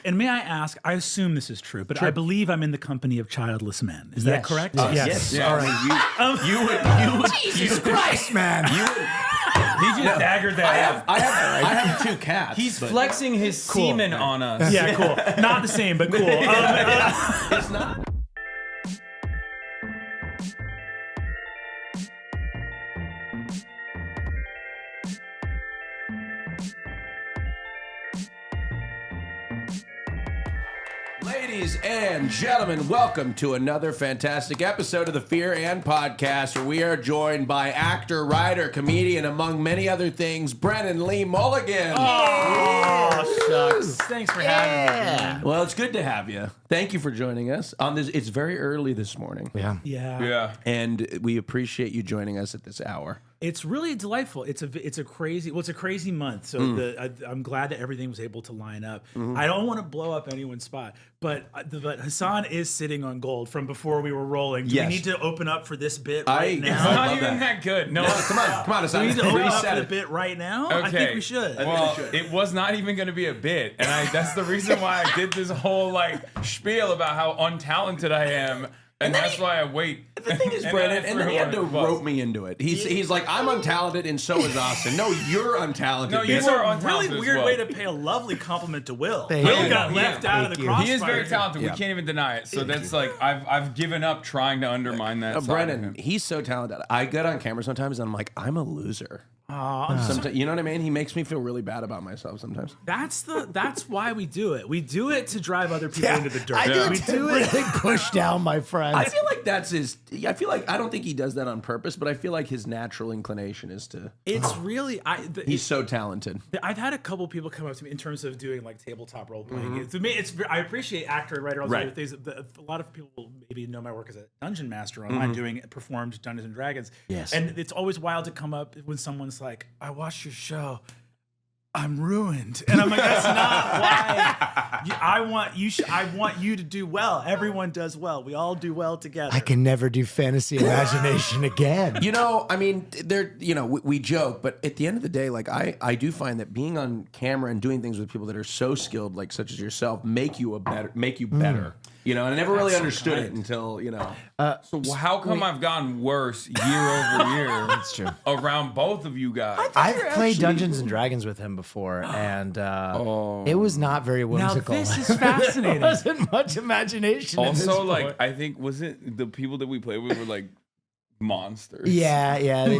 And may I ask, I assume this is true, but I believe I'm in the company of childless men. Is that correct? Yes. Yeah. All right. You would. Jesus Christ, man. He just daggered that. I have 2 cats. He's flexing his semen on us. Yeah, cool. Not the same, but cool. It's not. Ladies and gentlemen, welcome to another fantastic episode of the Fear and Podcast, where we are joined by actor, writer, comedian, among many other things, Brennan Lee Mulligan. Oh, shucks. Thanks for having me. Well, it's good to have you. Thank you for joining us on this. It's very early this morning. Yeah. And we appreciate you joining us at this hour. It's really delightful. It's a crazy month. So I'm glad that everything was able to line up. I don't want to blow up anyone's spot, but Hassan is sitting on gold from before we were rolling. Do we need to open up for this bit right now? It's not even that good. No, come on, Hassan. Do we need to open up for the bit right now? Okay. I think we should. Well, it was not even going to be a bit, and that's the reason why I did this whole spiel about how untalented I am. And that's why I wait. The thing is, Brennan, and then he had to rope me into it. He's like, I'm untalented, and so is Austin. No, you're untalented. No, you are untalented. Really weird way to pay a lovely compliment to Will. Will got left out of the crossfire. He is very talented. We can't even deny it. So that's I've given up trying to undermine that. Brennan, he's so talented. I get on camera sometimes, and I'm like, I'm a loser. Sometimes, you know what I mean? He makes me feel really bad about myself sometimes. That's why we do it. We do it to drive other people into the dirt. I do it to push down my friends. I feel like that's his. I feel like I don't think he does that on purpose, but I feel like his natural inclination is to. It's really he's so talented. I've had a couple people come up to me in terms of doing tabletop role playing. To me, I appreciate actor and writer. All those other things. A lot of people maybe know my work as a dungeon master online, performed Dungeons and Dragons. Yes, and it's always wild to come up when someone's like, I watched your show, I'm ruined. And I'm like, that's not why. I want you to do well. Everyone does well. We all do well together. I can never do fantasy imagination again. I mean, we joke, but at the end of the day, I do find that being on camera and doing things with people that are so skilled, such as yourself, make you better. And I never really understood it until, So how come I've gotten worse year over year? That's true. Around both of you guys. I've played Dungeons and Dragons with him before, and it was not very whimsical. Now this is fascinating. There wasn't much imagination. Also, I think wasn't the people that we played with were monsters. Yeah, they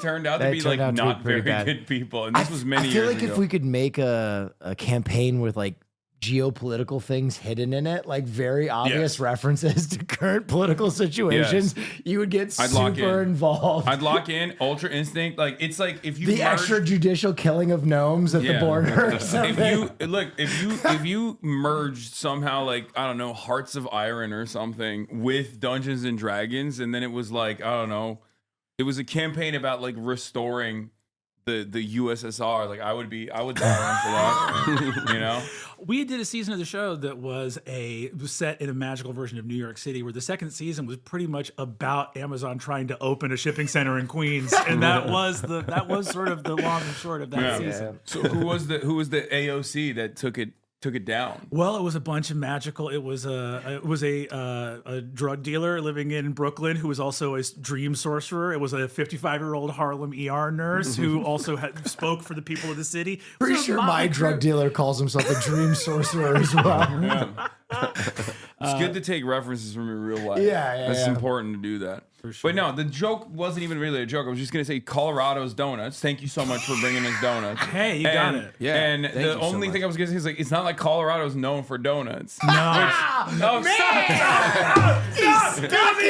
turned out to be not very good people, and this was many years ago. I feel like if we could make a campaign with geopolitical things hidden in it, very obvious references to current political situations, you would get super involved. I'd lock in Ultra Instinct. It's like if you the extrajudicial killing of gnomes at the border or something. If you merged somehow I don't know, Hearts of Iron or something with Dungeons and Dragons, and then it was I don't know, it was a campaign about restoring the USSR, I would die for that. We did a season of the show that was set in a magical version of New York City, where the second season was pretty much about Amazon trying to open a shipping center in Queens, and that was sort of the long and short of that season. So who was the AOC that took it down? Well, it was a bunch of magical. It was a drug dealer living in Brooklyn who was also a dream sorcerer. It was a 55-year-old Harlem ER nurse who also spoke for the people of the city. Pretty sure my drug dealer calls himself a dream sorcerer as well. It's good to take references from your real life. It's important to do that. For sure. But no, the joke wasn't even really a joke. I was just going to say Colorado's donuts. Thank you so much for bringing us donuts. Hey, you got it. Yeah. And the only thing I was going to say is it's not like Colorado's known for donuts. No. Stop me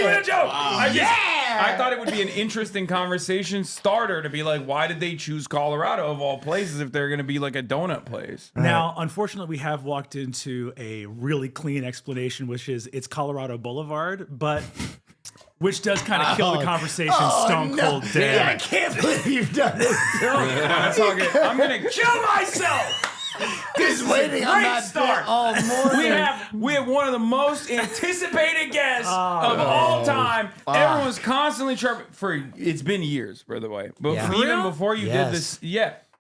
with a joke. I thought it would be an interesting conversation starter to be why did they choose Colorado of all places if they're going to be a donut place? Now, unfortunately, we have walked into a really clean explanation, which is it's Colorado Boulevard, but which does kind of kill the conversation stone cold dead. I can't believe you've done it. I'm going to kill myself. He's waiting on that start all morning. We have one of the most anticipated guests of all time. Everyone's constantly chirping. It's been years, by the way, but even before you did this,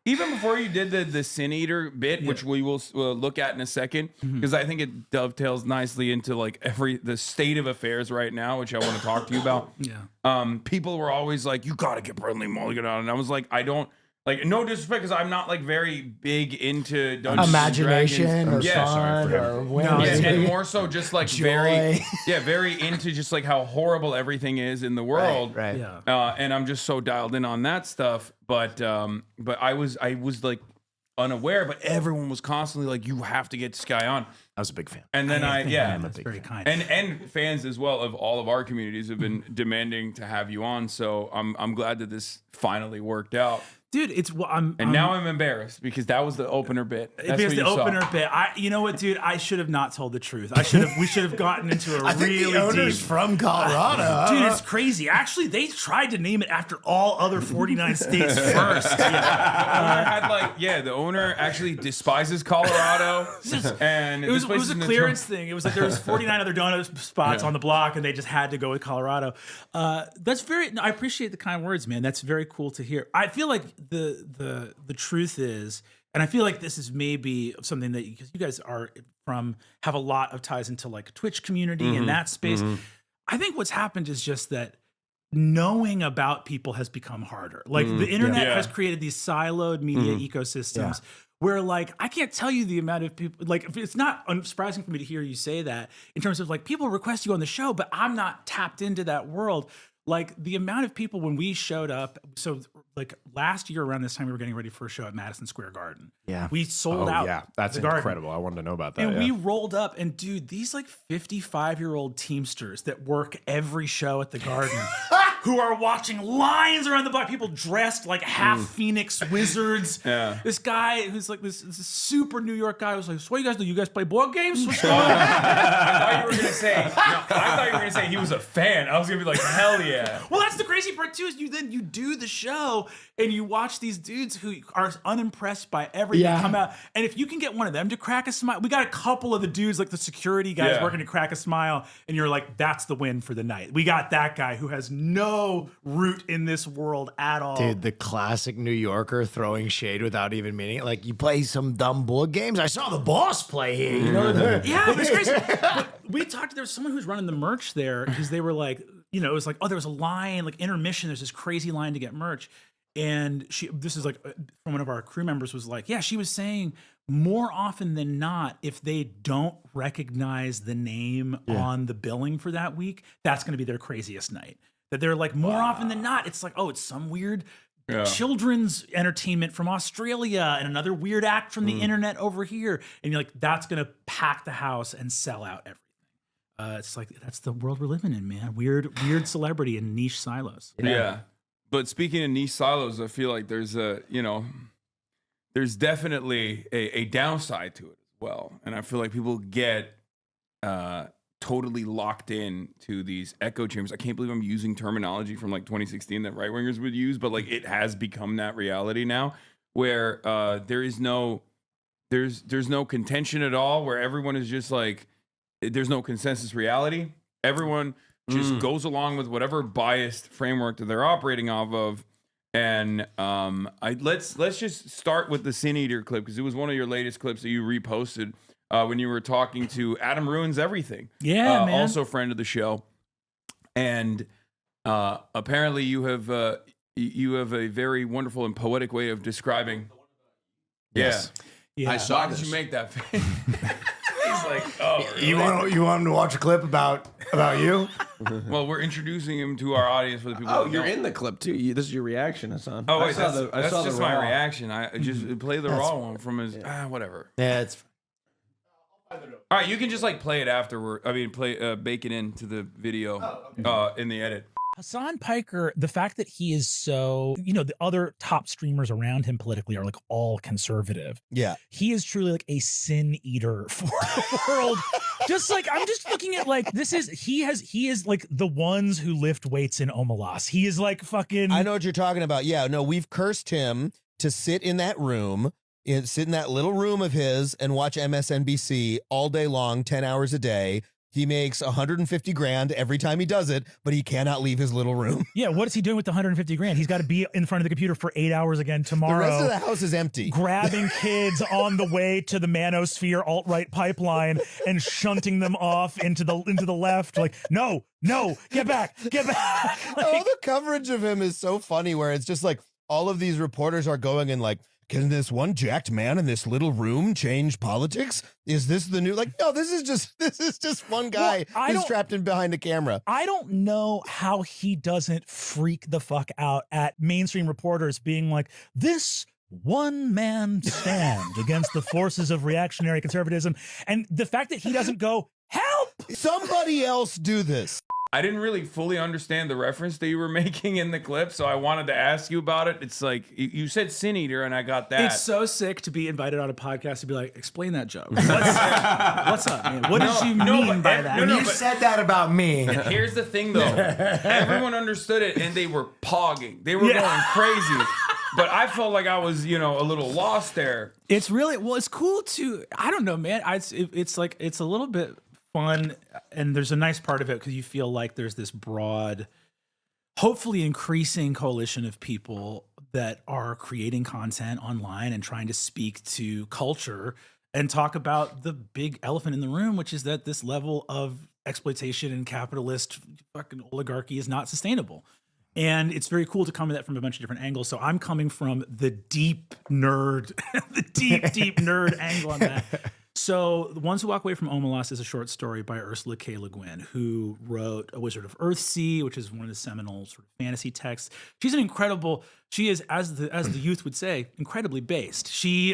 even before you did the Sin Eater bit, which we will look at in a second, because I think it dovetails nicely into like the state of affairs right now, which I want to talk to you about. People were always like, "You got to get Brennan Lee Mulligan on," and I was like, "I don't." Like, no disrespect, because I'm not like very big into Dungeons imagination and Dragons. or fun or whimsy. And more so just like very into just like how horrible everything is in the world. Right. And I'm just so dialed in on that stuff. But I was like unaware, but everyone was constantly like, you have to get this guy on. I was a big fan. And then that's very kind. And fans as well of all of our communities have been demanding to have you on. So I'm glad that this finally worked out. Dude, now I'm embarrassed because that was the opener bit. That's because what the you opener saw. bit, you know what, dude? I should have not told the truth. We should have gotten into a I think really the owner's deep. from Colorado. Dude, it's crazy. Actually, they tried to name it after all other 49 states first. The owner actually despises Colorado, and it was a clearance thing. It was like there was 49 other donut spots on the block, and they just had to go with Colorado. I appreciate the kind words, man. That's very cool to hear. I feel like the truth is, and I feel like this is maybe something that because you guys have a lot of ties into like Twitch community and that space. I think what's happened is just that knowing about people has become harder. Like the internet has created these siloed media ecosystems where like, I can't tell you the amount of people, like it's not unsurprising for me to hear you say that in terms of like people request you on the show, but I'm not tapped into that world. Like the amount of people when we showed up, so like last year around this time, we were getting ready for a show at Madison Square Garden. Yeah. We sold out. Yeah, that's incredible. I wanted to know about that. And we rolled up, and dude, these like 55-year-old Teamsters that work every show at the Garden who are watching lines around the block, people dressed like half Phoenix wizards. This guy who's like this super New York guy was like, so what do you guys do? You guys play board games? What's going on? I thought you were gonna say he was a fan. I was gonna be like, hell yeah. Well, that's the crazy part too, is you do the show and you watch these dudes who are unimpressed by everything come out. And if you can get one of them to crack a smile, we got a couple of the dudes, like the security guys working to crack a smile, and you're like, that's the win for the night. We got that guy who has no root in this world at all. Dude, the classic New Yorker throwing shade without even meaning it. Like, you play some dumb board games? I saw the boss play here. You know? Yeah, it's crazy. But there was someone who's running the merch there because they were like, you know, it was like, oh, there was a line, like intermission, there's this crazy line to get merch. And this is like from one of our crew members was like, yeah, she was saying more often than not, if they don't recognize the name on the billing for that week, that's going to be their craziest night. That they're like, more often than not, it's like, oh, it's some weird children's entertainment from Australia and another weird act from the internet over here. And you're like, that's going to pack the house and sell out everything. It's like, that's the world we're living in, man. Weird celebrity in niche silos. Yeah. But speaking of niche silos, I feel like there's definitely a downside to it as well. And I feel like people get totally locked in to these echo chambers. I can't believe I'm using terminology from like 2016 that right wingers would use, but like it has become that reality now where there's no contention at all, where everyone is just like, there's no consensus reality. Everyone just goes along with whatever biased framework that they're operating off of. And let's just start with the Sin Eater clip, because it was one of your latest clips that you reposted when you were talking to Adam Ruins Everything. Yeah, man. Also friend of the show. And apparently you have a very wonderful and poetic way of describing. Yes. Yeah. I saw that. You make that face. He's like, oh, really? You want him to watch a clip about you? Well, we're introducing him to our audience for the people. Oh, that you're don't. in the clip too. This is your reaction, Hassan. Oh, wait, I that's saw just the my raw. reaction. I just play the raw one from his whatever. Yeah, it's All right, you can just like play it afterward. I mean, bake it into the video in the edit. Hassan Piker, the fact that he is so, the other top streamers around him politically are like all conservative. Yeah. He is truly like a sin eater for the world. Just like, I'm just looking at like, he is like the ones who lift weights in Omelas. He is like fucking. I know what you're talking about. Yeah, no, we've cursed him to sit in that room, sit in that little room of his and watch MSNBC all day long, 10 hours a day, He makes 150 grand every time he does it, but he cannot leave his little room. Yeah, what is he doing with the 150 grand? He's got to be in front of the computer for 8 hours again tomorrow. The rest of the house is empty. Grabbing kids on the way to the manosphere alt-right pipeline and shunting them off into the left. Like, no, get back. All the coverage of him is so funny, where it's just like all of these reporters are going and like, can this one jacked man in this little room change politics? Is this the new, like, no, this is just one guy who's trapped in behind a camera. I don't know how he doesn't freak the fuck out at mainstream reporters being like, this one man stand against the forces of reactionary conservatism. And the fact that he doesn't go, help! Somebody else do this. I didn't really fully understand the reference that you were making in the clip, so I wanted to ask you about it. It's like, you said sin eater, and I got that. It's so sick to be invited on a podcast to be like, explain that joke. What's up, man? What did you mean by that? You said that about me. Here's the thing, though. Everyone understood it, and they were pogging. They were going crazy. But I felt like I was, a little lost there. It's really, it's cool to, I don't know, man. It's like, it's a little bit fun, and there's a nice part of it because you feel like there's this broad, hopefully increasing coalition of people that are creating content online and trying to speak to culture and talk about the big elephant in the room, which is that this level of exploitation and capitalist fucking oligarchy is not sustainable. And it's very cool to come at that from a bunch of different angles. So I'm coming from the deep nerd, deep nerd angle on that. So The Ones Who Walk Away from Omelas is a short story by Ursula K. Le Guin, who wrote A Wizard of Earthsea, which is one of the seminal sort of fantasy texts. She's an incredible, she is, as the youth would say, incredibly based.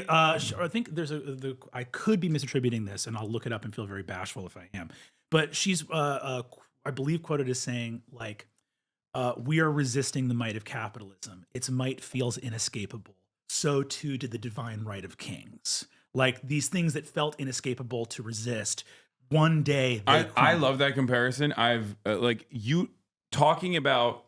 I think I could be misattributing this, and I'll look it up and feel very bashful if I am. But she's, I believe, quoted as saying, like, we are resisting the might of capitalism. Its might feels inescapable. So too did the divine right of kings. Like, these things that felt inescapable to resist, one day. I love that comparison. I've you talking about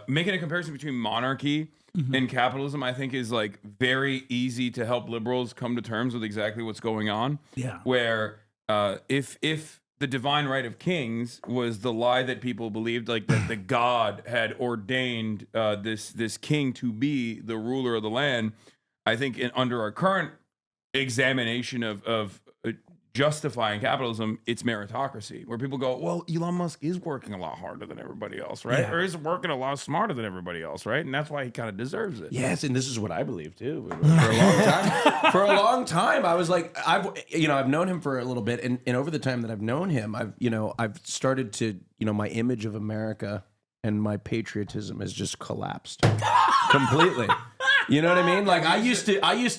making a comparison between monarchy and capitalism, I think is like very easy to help liberals come to terms with exactly what's going on. Yeah. Where if the divine right of kings was the lie that people believed, like that the God had ordained this king to be the ruler of the land, I think under our current examination of justifying capitalism, it's meritocracy, where people go, well, Elon Musk is working a lot harder than everybody else, right? Yeah. Or is working a lot smarter than everybody else, right? And that's why he kind of deserves it. Yes, and this is what I believe too. For a long time, I was like, I've known him for a little bit, and over the time that I've known him, I've started to, my image of America and my patriotism has just collapsed completely. You know what I mean? Like I used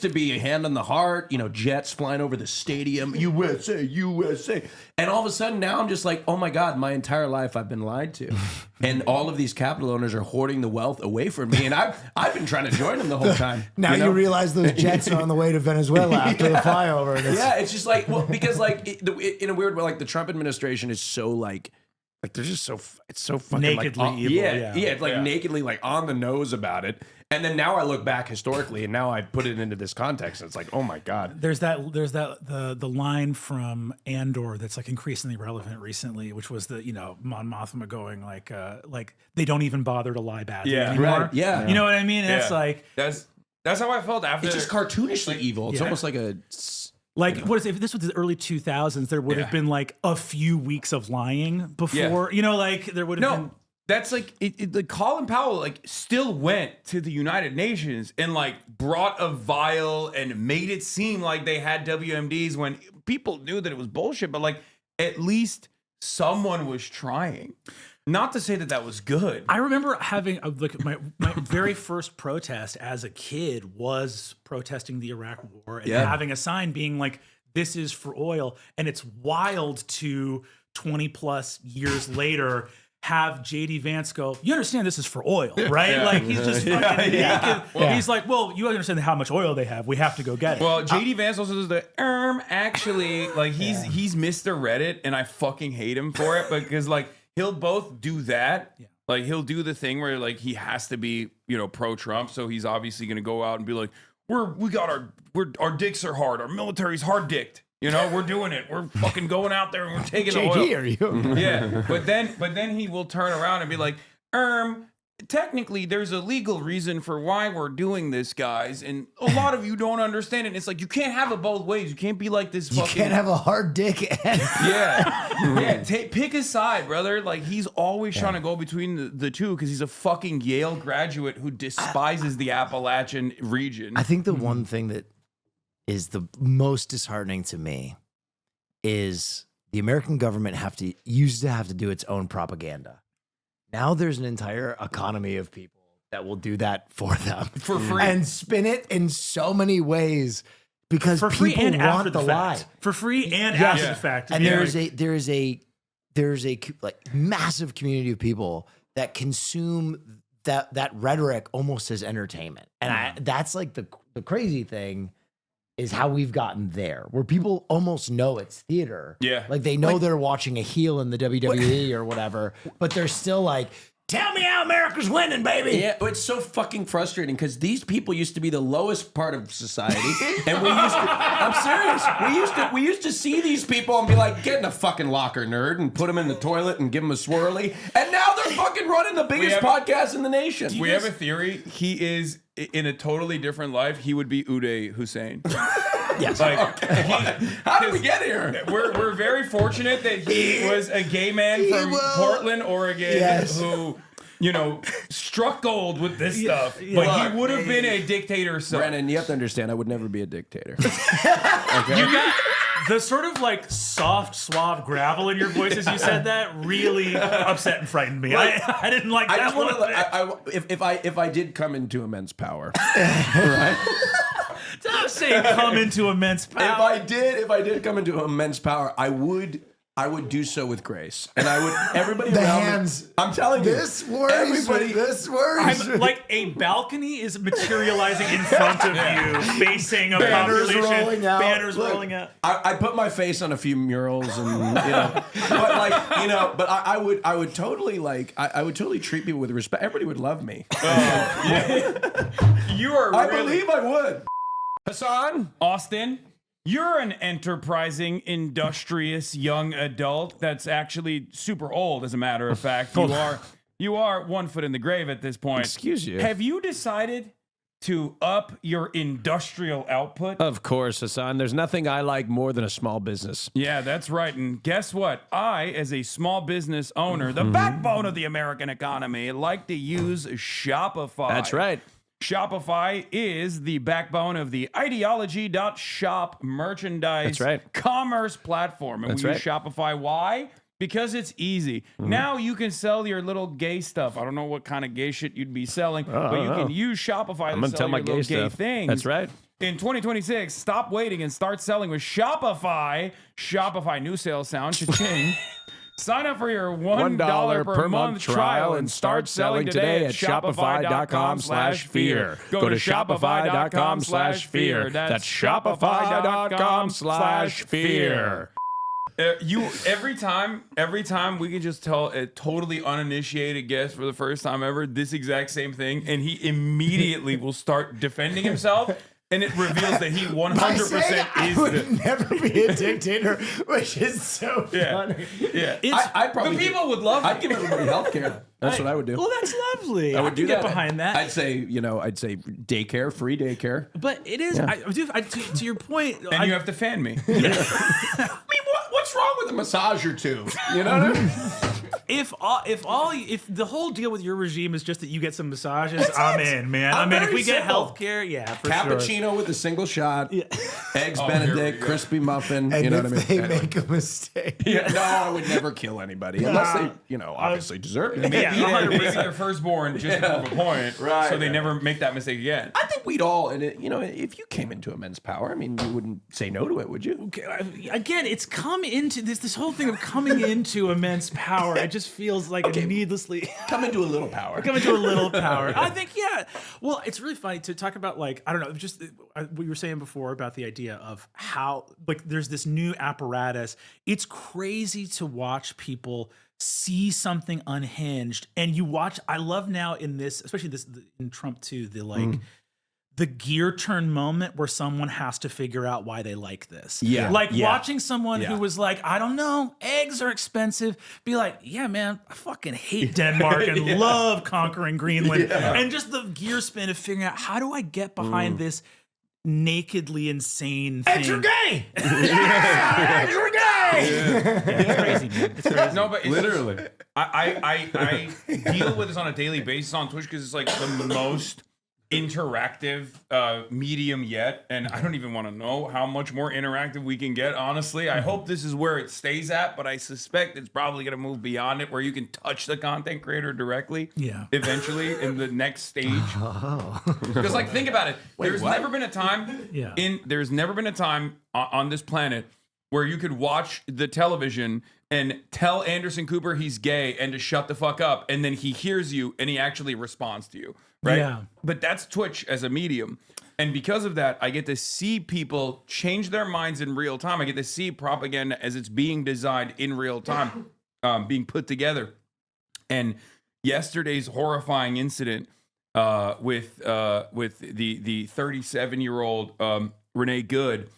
to be a hand on the heart, jets flying over the stadium, USA, USA. And all of a sudden now I'm just like, oh my God, my entire life I've been lied to. And all of these capital owners are hoarding the wealth away from me. And I've been trying to join them the whole time. Now you realize those jets are on the way to Venezuela after the flyover. Yeah, it's just like, well, because like in a weird way, like the Trump administration is so like they're just it's so fucking nakedly like, evil. Yeah, it's like nakedly like on the nose about it. And then now I look back historically, and now I put it into this context. And it's like, oh my God. There's the line from Andor that's like increasingly relevant recently, which was the Mon Mothma going like they don't even bother to lie badly anymore. Right. Yeah. You know what I mean? And it's like that's how I felt after. It's just cartoonishly evil. It's almost like a. Like, what is if this was the early 2000s, there would have been like a few weeks of lying before, there would have been. That's like like Colin Powell like still went to the United Nations and like brought a vial and made it seem like they had WMDs when people knew that it was bullshit, but like at least someone was trying. Not to say that was good. I remember having my very first protest as a kid was protesting the Iraq War and having a sign being like, "This is for oil," and it's wild to 20 plus years later have JD Vance go, "You understand this is for oil, right?" Yeah. Like he's just fucking naked. Well, he's like, "Well, you understand how much oil they have. We have to go get it." Well, JD Vance also does the actually like he's Mr. Reddit, and I fucking hate him for it because like he'll both do that. Yeah. Like he'll do the thing where like he has to be, pro Trump, so he's obviously going to go out and be like, our dicks are hard, our military's hard dicked. You know, we're doing it. We're fucking going out there and we're taking the JG, oil. are you? Yeah, but then he will turn around and be like, technically there's a legal reason for why we're doing this, guys, and a lot of you don't understand it. It's like, you can't have it both ways. You can't be like this You fucking... can't have a hard dick. Yeah, pick a side, brother. Like, he's always trying to go between the two because he's a fucking Yale graduate who despises the Appalachian region. I think the one thing that is the most disheartening to me is the American government used to have to do its own propaganda. Now there's an entire economy of people that will do that for them For free. and spin it in so many ways because For free people and after want the the fact. lie. For free and Yes. after the fact. And Yeah. there's a like massive community of people that consume that rhetoric almost as entertainment. And that's like the crazy thing is how we've gotten there, where people almost know it's theater. Yeah. Like they know they're watching a heel in the WWE or whatever, but they're still like, tell me how America's winning, baby. Yeah, it's so fucking frustrating because these people used to be the lowest part of society, and I'm serious. We used to see these people and be like, get in a fucking locker, nerd, and put them in the toilet and give them a swirly, and now they're fucking running the biggest podcast in the nation. We have a theory. He is in a totally different life. He would be Uday Hussein. Yes. Like, How did we get here? We're very fortunate that he was a gay man from Portland, Oregon, who, you know, struck gold with this stuff. But he would have been a dictator. Brennan, you have to understand, I would never be a dictator. You got the sort of like soft, suave gravel in your voice as you said that really upset and frightened me. I didn't like I that just one. want to. If I did come into immense power, right? Don't say come into immense power. If I did come into immense power, I would do so with grace, and I would everybody The around hands. me. I'm telling you, This worries me. This worries me. Like a balcony is materializing in front of you, facing a Banners population. rolling out. Banners Look, rolling out. I put my face on a few murals, and but I would totally I would totally treat people with respect. Everybody would love me. You are I really... believe I would. Hassan, Austin, you're an enterprising, industrious young adult that's actually super old, as a matter of fact. You are 1 foot in the grave at this point. Excuse you. Have you decided to up your industrial output? Of course, Hassan. There's nothing I like more than a small business. Yeah, that's right. And guess what? I, as a small business owner, the backbone of the American economy, like to use Shopify. That's right. Shopify is the backbone of the ideology.shop merchandise That's right. commerce platform. And That's we right. use Shopify. Why? Because it's easy. Now you can sell your little gay stuff. I don't know what kind of gay shit you'd be selling, but you can use Shopify I'm to gonna sell tell my your little gay gay stuff. things. That's right. In 2026, stop waiting and start selling with Shopify. Shopify new sales sound. Cha-ching. Sign up for your $1 per month trial and start selling today at shopify.com/fear. Go to shopify.com/fear. That's shopify.com/fear. Every time we can just tell a totally uninitiated guest for the first time ever this exact same thing, and he immediately will start defending himself. And it reveals that he 100% I is would the... never be a dictator, which is so funny. Yeah. I'd probably The people would love I'd it. give everybody health care. That's what I would do. Well, that's lovely. I would do get that. behind that. I'd say daycare, free daycare. But it is. Yeah. To your point. And you have to fan me. I mean, what's wrong with a massage or two? You know what I mean? If the whole deal with your regime is just that you get some massages, I'm in, man. I'm if very we get simple. healthcare, yeah, for Cappuccino sure. with a single shot, eggs here we Benedict, go. crispy muffin. And you know if what I mean? they Anyway. make a mistake. Yeah, no, I would never kill anybody unless they, obviously deserve it. Yeah, Maybe 100%. their firstborn just to prove a point, Right, so they right. never make that mistake again. I think we'd all, and if you came into immense power, I mean, you wouldn't say no to it, would you? Again, it's come into this whole thing of coming into immense power. It just feels like needlessly Come into a little power. come into a little power. I think, yeah. Well, it's really funny to talk about, like, I don't know, just what you were saying before about the idea of how, like, there's this new apparatus. It's crazy to watch people see something unhinged, and you watch. I love now in this, especially this in Trump too, the like. the gear turn moment where someone has to figure out why they like this. Yeah. Like Yeah. watching someone who was like, I don't know, eggs are expensive. Be like, yeah, man, I fucking hate Denmark and love conquering Greenland. And just the gear spin of figuring out, how do I get behind this nakedly insane thing? Eggs are gay. Eggs are gay. It's crazy, man. It's crazy. No, but it's Literally. I deal with this on a daily basis on Twitch because it's like the most interactive medium yet, and I don't even want to know how much more interactive we can get. Honestly, I hope this is where it stays at, but I suspect it's probably going to move beyond it, where you can touch the content creator directly. Yeah. Eventually, in the next stage. Because, like, think about it. There's never been a time there's never been a time on this planet where you could watch the television and tell Anderson Cooper he's gay and to shut the fuck up, and then he hears you and he actually responds to you, right? Yeah. But that's Twitch as a medium. And because of that, I get to see people change their minds in real time. I get to see propaganda as it's being designed in real time, being put together. And yesterday's horrifying incident with the 37-year-old Renee Good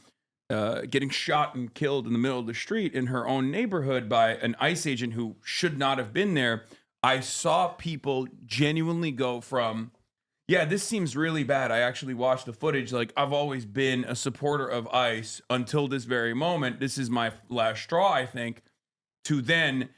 getting shot and killed in the middle of the street in her own neighborhood by an ICE agent who should not have been there. I saw people genuinely go from, yeah, this seems really bad. I actually watched the footage. Like, I've always been a supporter of ICE until this very moment. This is my last straw, I think, to then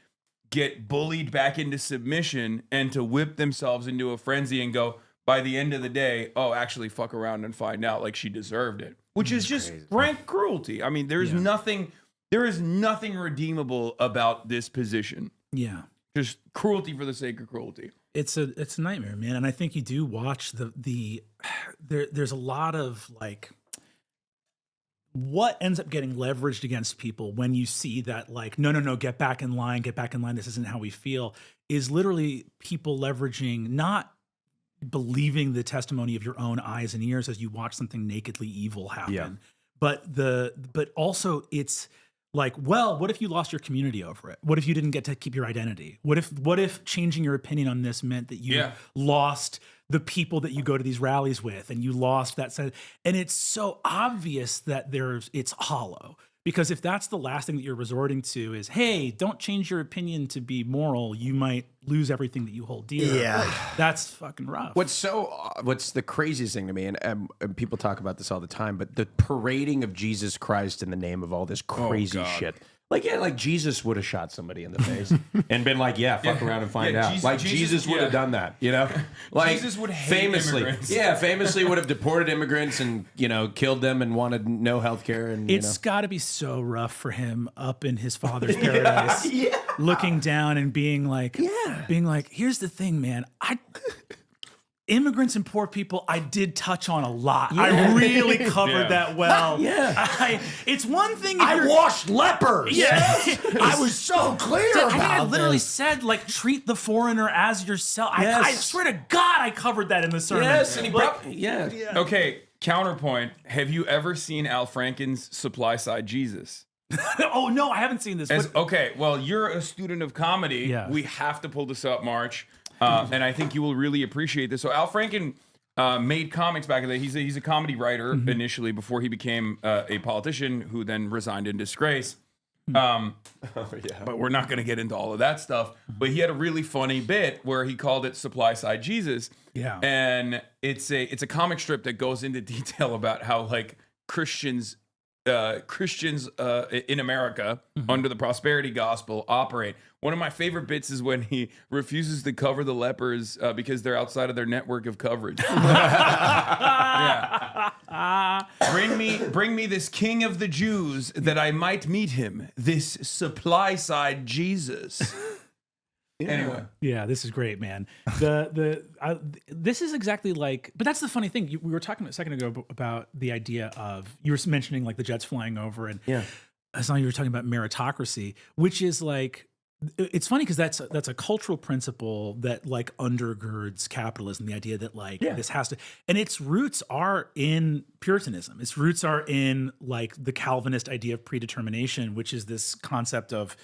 get bullied back into submission and to whip themselves into a frenzy and go, by the end of the day, oh, actually fuck around and find out like she deserved it, which is just rank cruelty. I mean, there is nothing redeemable about this position. Yeah. Just cruelty for the sake of cruelty. It's a nightmare, man. And I think you do watch there's a lot of like what ends up getting leveraged against people when you see that, like, no, get back in line, this isn't how we feel, is literally people leveraging, not believing the testimony of your own eyes and ears as you watch something nakedly evil happen. But also it's like, well, what if you lost your community over it? What if you didn't get to keep your identity? What if changing your opinion on this meant that you lost the people that you go to these rallies with, and you lost that sense? And it's so obvious that it's hollow. Because if that's the last thing that you're resorting to is, hey, don't change your opinion to be moral, you might lose everything that you hold dear. Yeah. That's fucking rough. What's the craziest thing to me, and people talk about this all the time, but the parading of Jesus Christ in the name of all this crazy shit. Like Jesus would have shot somebody in the face and been like, fuck around and find out. Jesus would have done that, you know? Like, Jesus would hate immigrants. Famously would have deported immigrants and, killed them and wanted no health care. And It's got to be so rough for him up in his father's paradise, looking down and being like, here's the thing, man. Immigrants and poor people, I did touch on a lot. I really covered that well. It's one thing if I washed lepers. I was so clear about I literally this. said, like, treat the foreigner as yourself. I swear to God, I covered that in the sermon. Yes, and he Okay, counterpoint. Have you ever seen Al Franken's Supply Side Jesus? Oh, no, I haven't seen this. Okay, well, you're a student of comedy. Yeah. We have to pull this up, March. And I think you will really appreciate this. So Al Franken made comics back in the day. He's a comedy writer initially before he became a politician who then resigned in disgrace. But we're not going to get into all of that stuff. But he had a really funny bit where he called it Supply Side Jesus. Yeah. And it's a comic strip that goes into detail about how, like, Christians in America under the prosperity gospel operate. One of my favorite bits is when he refuses to cover the lepers because they're outside of their network of coverage. Bring me this king of the Jews that I might meet him, this supply side Jesus. Anyway, yeah, this is great, man. This is exactly like, but that's the funny thing. We were talking a second ago about the idea of, you were mentioning like the jets flying over, and Hassan, you were talking about meritocracy, which is like, it's funny because that's a cultural principle that like undergirds capitalism. The idea that like this has to, and its roots are in Puritanism. Its roots are in like the Calvinist idea of predetermination, which is this concept of,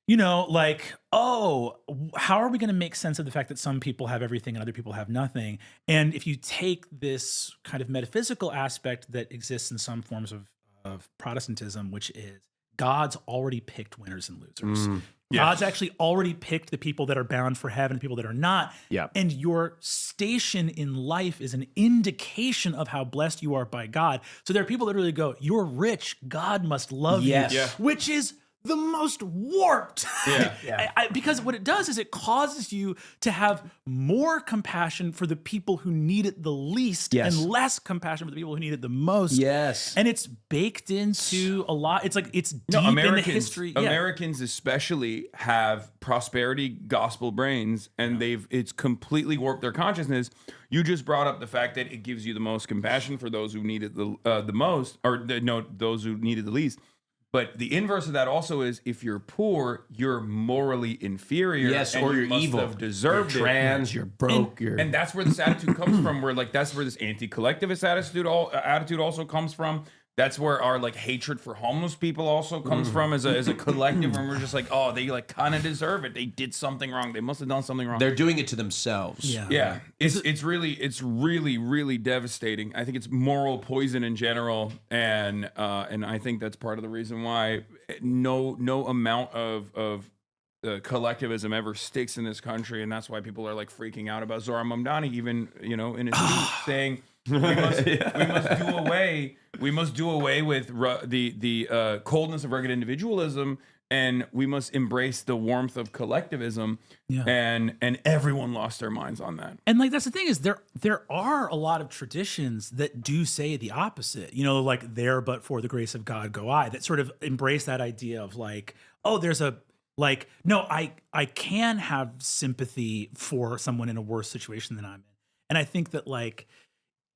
you know, like, oh, how are we going to make sense of the fact that some people have everything and other people have nothing? And if you take this kind of metaphysical aspect that exists in some forms of Protestantism, which is God's already picked winners and losers. God's actually already picked the people that are bound for heaven, the people that are not. Yeah. And your station in life is an indication of how blessed you are by God. So there are people that really go, you're rich, God must love Yes. you, Yeah. which is the most warped. Yeah. Because what it does is it causes you to have more compassion for the people who need it the least Yes. and less compassion for the people who need it the most. Yes. And it's baked into a lot. It's like it's deep No, in the Americans, history. Yeah. Americans especially have prosperity gospel brains, and it's completely warped their consciousness. You just brought up the fact that it gives you the most compassion for those who need it the most, or those who need it the least. But the inverse of that also is if you're poor, you're morally inferior. Yes, and or you you're must evil. have deserved You're trans, you're broke, and that's where this attitude comes from. Where like that's where this anti-collectivist attitude also comes from. That's where our like hatred for homeless people also comes from as a collective, and we're just like, oh, they like kind of deserve it. They did something wrong. They must have done something wrong. They're doing it to themselves. Yeah, it's really devastating. I think it's moral poison in general, and I think that's part of the reason why no amount of collectivism ever sticks in this country, and that's why people are like freaking out about Zohar Mamdani, even in his tweet saying we must do away with the coldness of rugged individualism. And we must embrace the warmth of collectivism, and everyone lost their minds on that. And like that's the thing is there are a lot of traditions that do say the opposite. You know, like there but for the grace of God go I, that sort of embrace that idea of like, oh, there's a like, no, I can have sympathy for someone in a worse situation than I'm in. And I think that like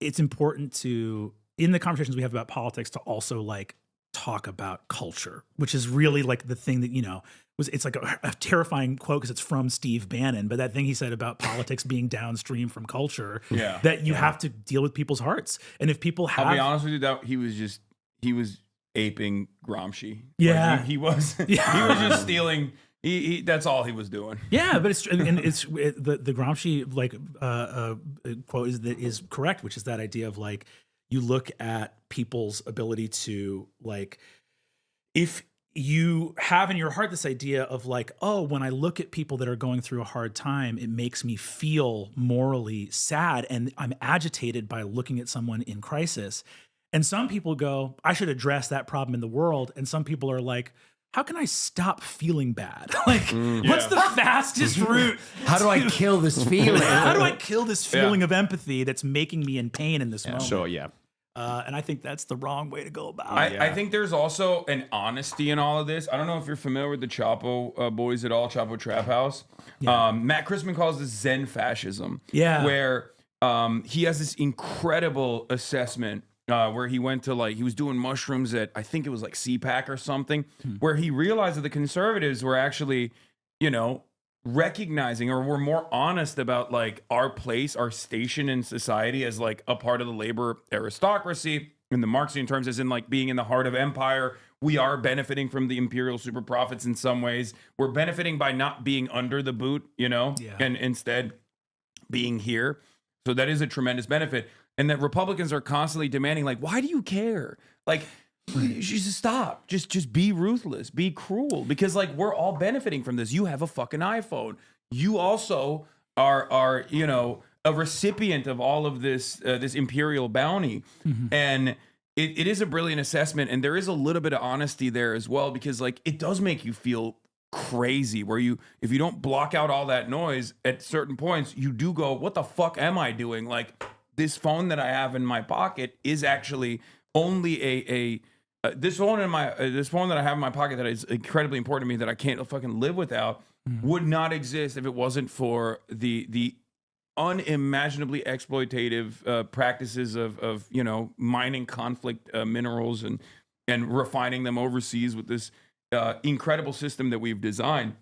it's important to, in the conversations we have about politics, to also like talk about culture, which is really like the thing that, you know, it's like a terrifying quote because it's from Steve Bannon, but that thing he said about politics being downstream from culture, that you have to deal with people's hearts. And if people have, I'll be honest with you, that he was aping Gramsci. Yeah. Like, he was just stealing. He that's all he was doing. Yeah, but the Gramsci like quote is correct, which is that idea of like you look at people's ability to like, if you have in your heart this idea of like, oh, when I look at people that are going through a hard time, it makes me feel morally sad and I'm agitated by looking at someone in crisis. And some people go, I should address that problem in the world. And some people are like, how can I stop feeling bad? Like, what's the fastest route? How do I kill this feeling? How do I kill this feeling of empathy that's making me in pain in this moment? So yeah. And I think that's the wrong way to go about it. I think there's also an honesty in all of this. I don't know if you're familiar with the Chapo boys at all, Chapo Trap House. Matt Christman calls this Zen fascism. Yeah. Where he has this incredible assessment where he went to like, he was doing mushrooms at, I think it was like CPAC or something, where he realized that the conservatives were actually, you know, recognizing or were more honest about like our place, our station in society as like a part of the labor aristocracy in the Marxian terms, as in like being in the heart of empire. We are benefiting from the imperial super profits in some ways. We're benefiting by not being under the boot, you know, and instead being here. So that is a tremendous benefit. And that Republicans are constantly demanding, like, why do you care? Like, you should stop. Just be ruthless, be cruel, because like we're all benefiting from this. You have a fucking iPhone. You also are you know, a recipient of all of this this imperial bounty, and it is a brilliant assessment. And there is a little bit of honesty there as well, because like it does make you feel crazy where if you don't block out all that noise at certain points, you do go, what the fuck am I doing? Like, this phone that I have in my pocket is actually only this phone that I have in my pocket that is incredibly important to me that I can't fucking live without would not exist if it wasn't for the unimaginably exploitative practices of you know, mining conflict minerals and refining them overseas with this incredible system that we've designed.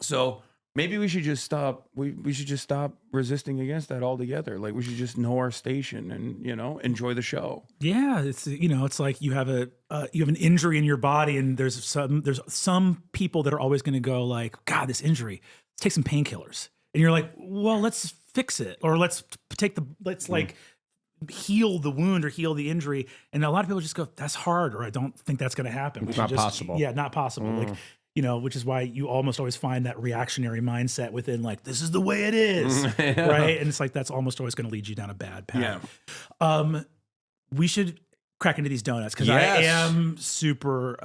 So Maybe we should just stop. We should just stop resisting against that altogether. Like we should just know our station and enjoy the show. Yeah, it's it's like you have an injury in your body, and there's some people that are always going to go like, God, this injury. Let's take some painkillers, and you're like, well, let's fix it, or let's like heal the wound or heal the injury. And a lot of people just go, that's hard, or I don't think that's going to happen. It's not possible. Yeah, not possible. Like. Which is why you almost always find that reactionary mindset within, like, this is the way it is, right? And it's like that's almost always going to lead you down a bad path. Yeah. We should crack into these donuts because I am super.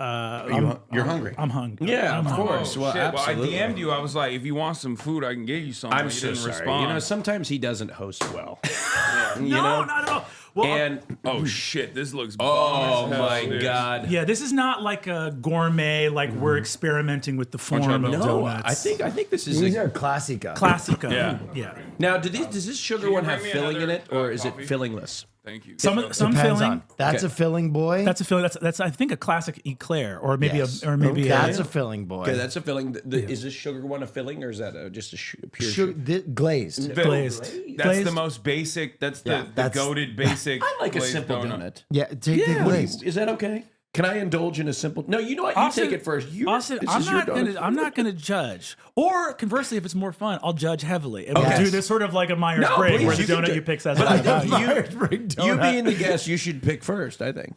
You're hungry. I'm hungry. Yeah, I'm of hungry. course. Well, absolutely. I DM'd you. I was like, if you want some food, I can get you some. I'm You so didn't sorry. respond. Sometimes he doesn't host well. No, not at all. Well, And oh shit, this looks. oh bomb as hell, my dude. god. yeah, this is not like a gourmet. Like we're experimenting with the form of No, donuts. I think this is These are classica. Classica. Yeah. now. Does this sugar you one bring have me filling in another, it, or is it coffee? fillingless? Thank you. Some Depends filling. on. That's Okay. a filling boy. That's a filling. That's I think a classic eclair, or maybe Yes. That's a filling boy. Okay, that's a filling. Is this sugar one a filling, or is that just a pure Sugar, glazed. glazed. That's Glazed. the most basic. That's the, Yeah, the that's- goated basic. I like a glazed simple donut. Yeah, take the glazed. Is that okay? Can I indulge in a simple? No, you know what? You Austin- take it first. Austin, this I'm is your donut. I'm not gonna judge. Or conversely, if it's more fun, I'll judge heavily. And we'll Yes. do this sort of like a Myers No, Briggs, please, where the you can donut do- you pick says, But I about think value. you being the guest, you should pick first. I think.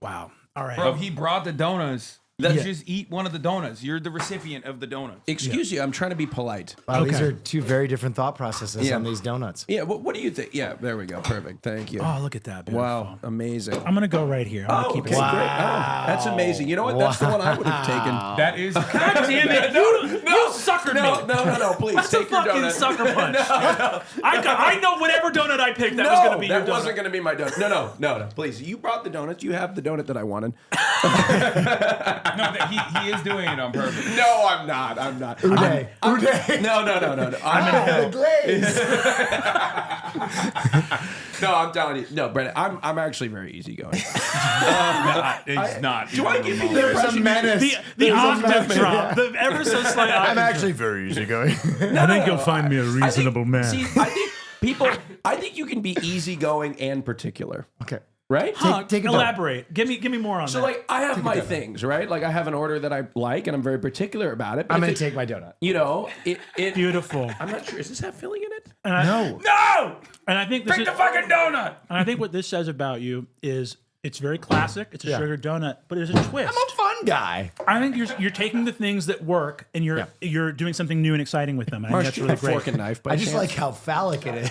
Wow. All right. Bro, he brought the donuts. Yeah. Just eat one of the donuts. You're the recipient of the donuts. Excuse you. I'm trying to be polite. Wow, these Okay. are two very different thought processes Yeah. on these donuts. Yeah. What do you think? Yeah. There we go. Perfect. Thank you. Oh, look at that. Beautiful. Wow. Amazing. I'm gonna go right here. I'm gonna keep Okay, it. great. Oh, that's amazing. You know what? That's the one I would have taken. That is. God damn it! You suckered me. No. Please That's take a your fucking donut. sucker punch. I know whatever donut I picked, that was gonna be your that donut. wasn't going to be my donut. No. Please, you brought the donuts. You have the donut that I wanted. No, he is doing it on purpose. No, I'm not. Uday. No. The glaze. No, I'm telling you. No, Brennan, I'm actually very easygoing. It's not. Do I give you the There's a impression? menace. The There's a octave menace. drop, the ever so slight octave I'm actually very easygoing. I think you'll find me a reasonable man. See, I think you can be easygoing and particular. Okay. Right? Take a Elaborate. Give me more on So, that. like, I have my things, right? Like, I have an order that I like, and I'm very particular about it. But I'm if going it- to take my donut. You know, it. Beautiful. I'm not sure. Does this have filling in it? No. No! And I think this Pick is, the fucking donut! and I think what this says about you is it's very classic. It's a sugar donut, but there's a twist. I'm a fun guy. I think you're taking the things that work and you're doing something new and exciting with them. And I think Marsh, that's really great. fork and knife. By I just chance? like how phallic it is.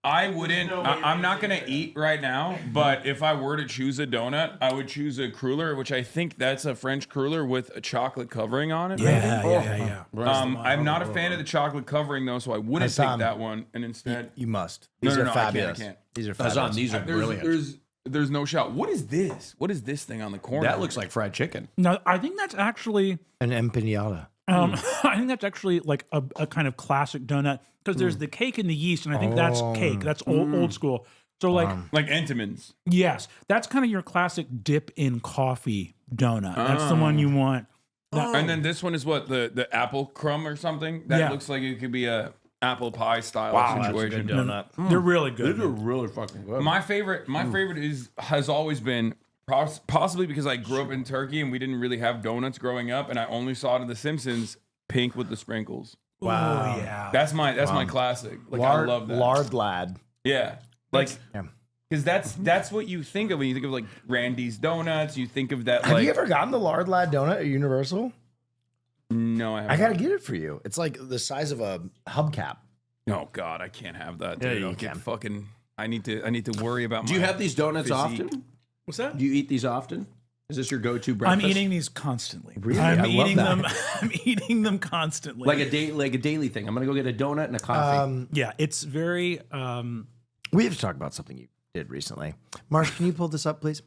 I wouldn't. I'm not gonna eat right now. But if I were to choose a donut, I would choose a cruller, which I think that's a French cruller with a chocolate covering on it. Yeah. I'm not a fan of the chocolate covering though, so I wouldn't take Hassan. that one. And instead, You must. No, These no, are no, I can't, I fabulous. can't. These are Hassan, fabulous. these are brilliant. there's no shot. What is this? What is this thing on the corner? That looks like fried chicken. No, I think that's actually An empanada. I think that's actually like a kind of classic donut because there's the cake and the yeast, and I think that's cake. That's old school. So like Entenmann's. yes, that's kind of your classic dip in coffee donut. That's the one you want. And then this one is what the apple crumb or something. That Yeah. looks like it could be a apple pie style situation. donut. They're really good. really fucking good. My favorite has always been possibly because I grew up in Turkey and we didn't really have donuts growing up, and I only saw it in The Simpsons. Pink with the sprinkles. Wow. Oh, yeah. That's my classic. Like I love that. Lard lad. Yeah, like Yeah. because that's what you think of when you think of like Randy's Donuts. You think of that. Have like, you ever gotten the lard lad donut at Universal? No, I haven't. I gotta get it for you. It's like the size of a hubcap. Oh God, I can't have that. Yeah, Dude. you I'll get can. fucking. I need to worry about. Do you my have these donuts physique. often? What's that? Do you eat these often? Is this your go-to I'm breakfast? eating these constantly. Really? I'm I love eating that. them. I'm eating them constantly. like a daily thing. I'm gonna go get a donut and a coffee. yeah, it's very. We have to talk about something you did recently. Marsh, can you pull this up, please?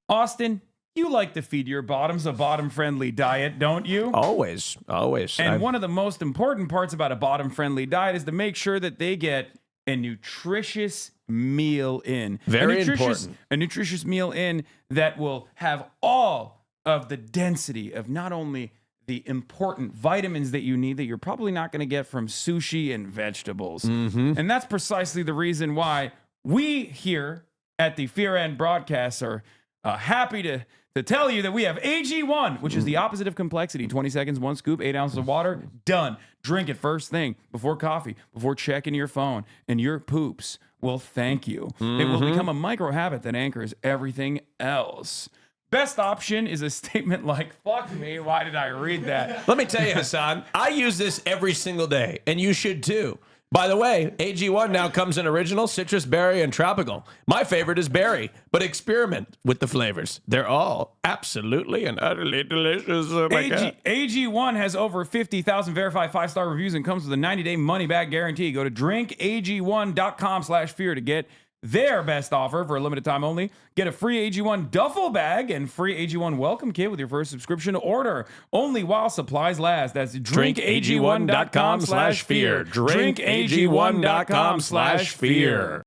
Austin, you like to feed your bottoms a bottom-friendly diet, don't you? Always. And one of the most important parts about a bottom-friendly diet is to make sure that they get a nutritious meal in. Very a nutritious, important. A nutritious meal in that will have all of the density of not only the important vitamins that you need that you're probably not going to get from sushi and vegetables. And that's precisely the reason why we here at the Fear and Broadcast are happy to tell you that we have AG1, which is the opposite of complexity. 20 seconds, 1 scoop, 8 ounces of water, done. Drink it first thing, before coffee, before checking your phone, and your poops will thank you. It will become a micro habit that anchors everything else. Best option is a statement like, fuck me, why did I read that? Let me tell you, Hassan, I use this every single day, and you should too. By the way, AG1 now comes in original, citrus, berry, and tropical. My favorite is berry, but experiment with the flavors. They're all absolutely and utterly delicious. Oh my God. AG1 has over 50,000 verified 5-star reviews and comes with a 90-day money-back guarantee. Go to drinkag1.com/fear to get their best offer for a limited time only. Get a free AG1 duffel bag and free AG1 welcome kit with your first subscription order. Only while supplies last. That's drinkag1.com/fear. drinkag1.com/fear.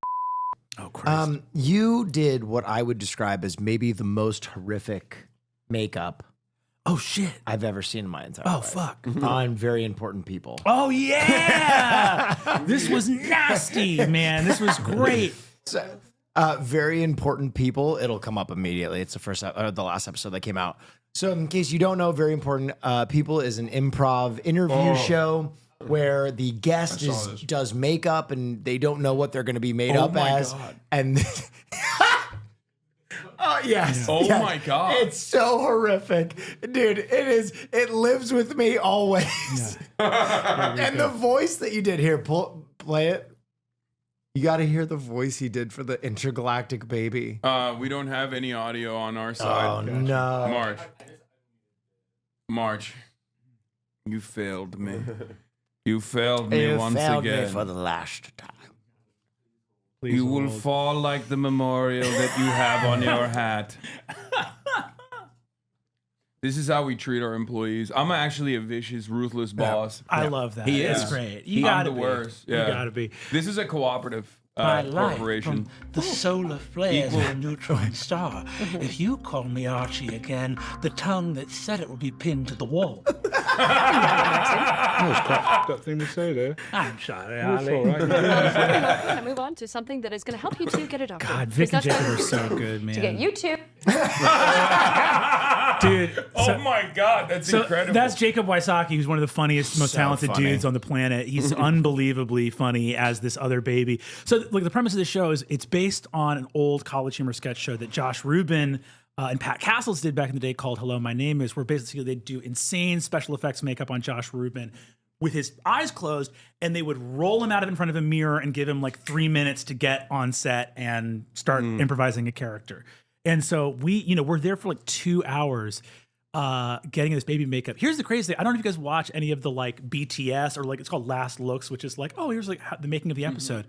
Oh, Christ. You did what I would describe as maybe the most horrific makeup Oh, shit. I've ever seen in my entire Oh, life. fuck. On very important people. Oh, yeah. This was nasty, man. This was great. So, very important people. It'll come up immediately. It's the last episode that came out. So, in case you don't know, very important people is an improv interview show where the guest does makeup and they don't know what they're going to be made up as. God. And oh yes. Oh yes. my God. It's so horrific. Dude, it lives with me always. And the voice that you did here, play it. You got to hear the voice he did for the intergalactic baby. We don't have any audio on our side. Oh no. March. You failed me. You failed me You once failed again. me for the last time. Please You will hold. fall like the memorial that you have on your hat. This is how we treat our employees. I'm actually a vicious, ruthless boss. I love that. He It's is. great. You I'm gotta the be. worst. You Yeah. gotta be. This is a cooperative My life corporation. from the solar flares of a neutron star. If you call me Archie again, the tongue that said it will be pinned to the wall. That thing to say there. I'm sorry, It's Ali. all right. We're going to move on to something that is going to help you two get it off. God, Vic and Jacob are so good, man. To get you two. Dude. Oh my God, that's So incredible. that's Jacob Wysocki, who's one of the funniest, most So talented funny. dudes on the planet. He's unbelievably funny as this other baby. So, like, the premise of the show is it's based on an old College Humor sketch show that Josh Rubin and Pat Castles did back in the day called Hello, My Name Is, where basically they'd do insane special effects makeup on Josh Rubin with his eyes closed, and they would roll him out in front of a mirror and give him like 3 minutes to get on set and start improvising a character. And so we're there for like 2 hours getting this baby makeup. Here's the crazy thing. I don't know if you guys watch any of the like BTS or like it's called Last Looks, which is like, oh, here's like the making of the episode.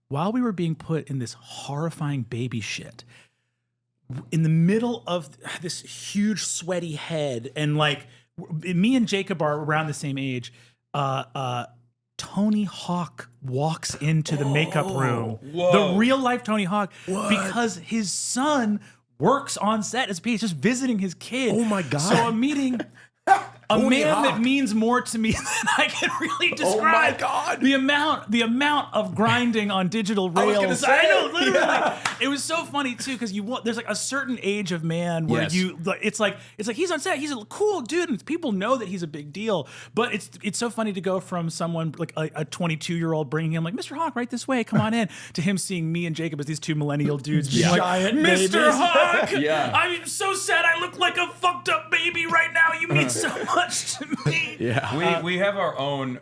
While we were being put in this horrifying baby shit, in the middle of this huge sweaty head, and like me and Jacob are around the same age, Tony Hawk walks into the makeup room. The real life Tony Hawk, because his son works on set as he's just visiting his kid. Oh my God. So I'm meeting a man that means more to me than I can really describe. Oh my God. The amount of grinding on digital rails. gonna say I know, it. literally. Yeah. It was so funny too because there's like a certain age of man where Yes. it's like he's on set, he's a cool dude, and people know that he's a big deal. But it's so funny to go from someone like a 22-year-old bringing him like, Mr. Hawk, right this way, come on in, to him seeing me and Jacob as these two millennial dudes being like, Giant Mr. babies. Hawk, Yeah. I'm so sad I look like a fucked up baby right now. You mean so much to me. Yeah. we have our own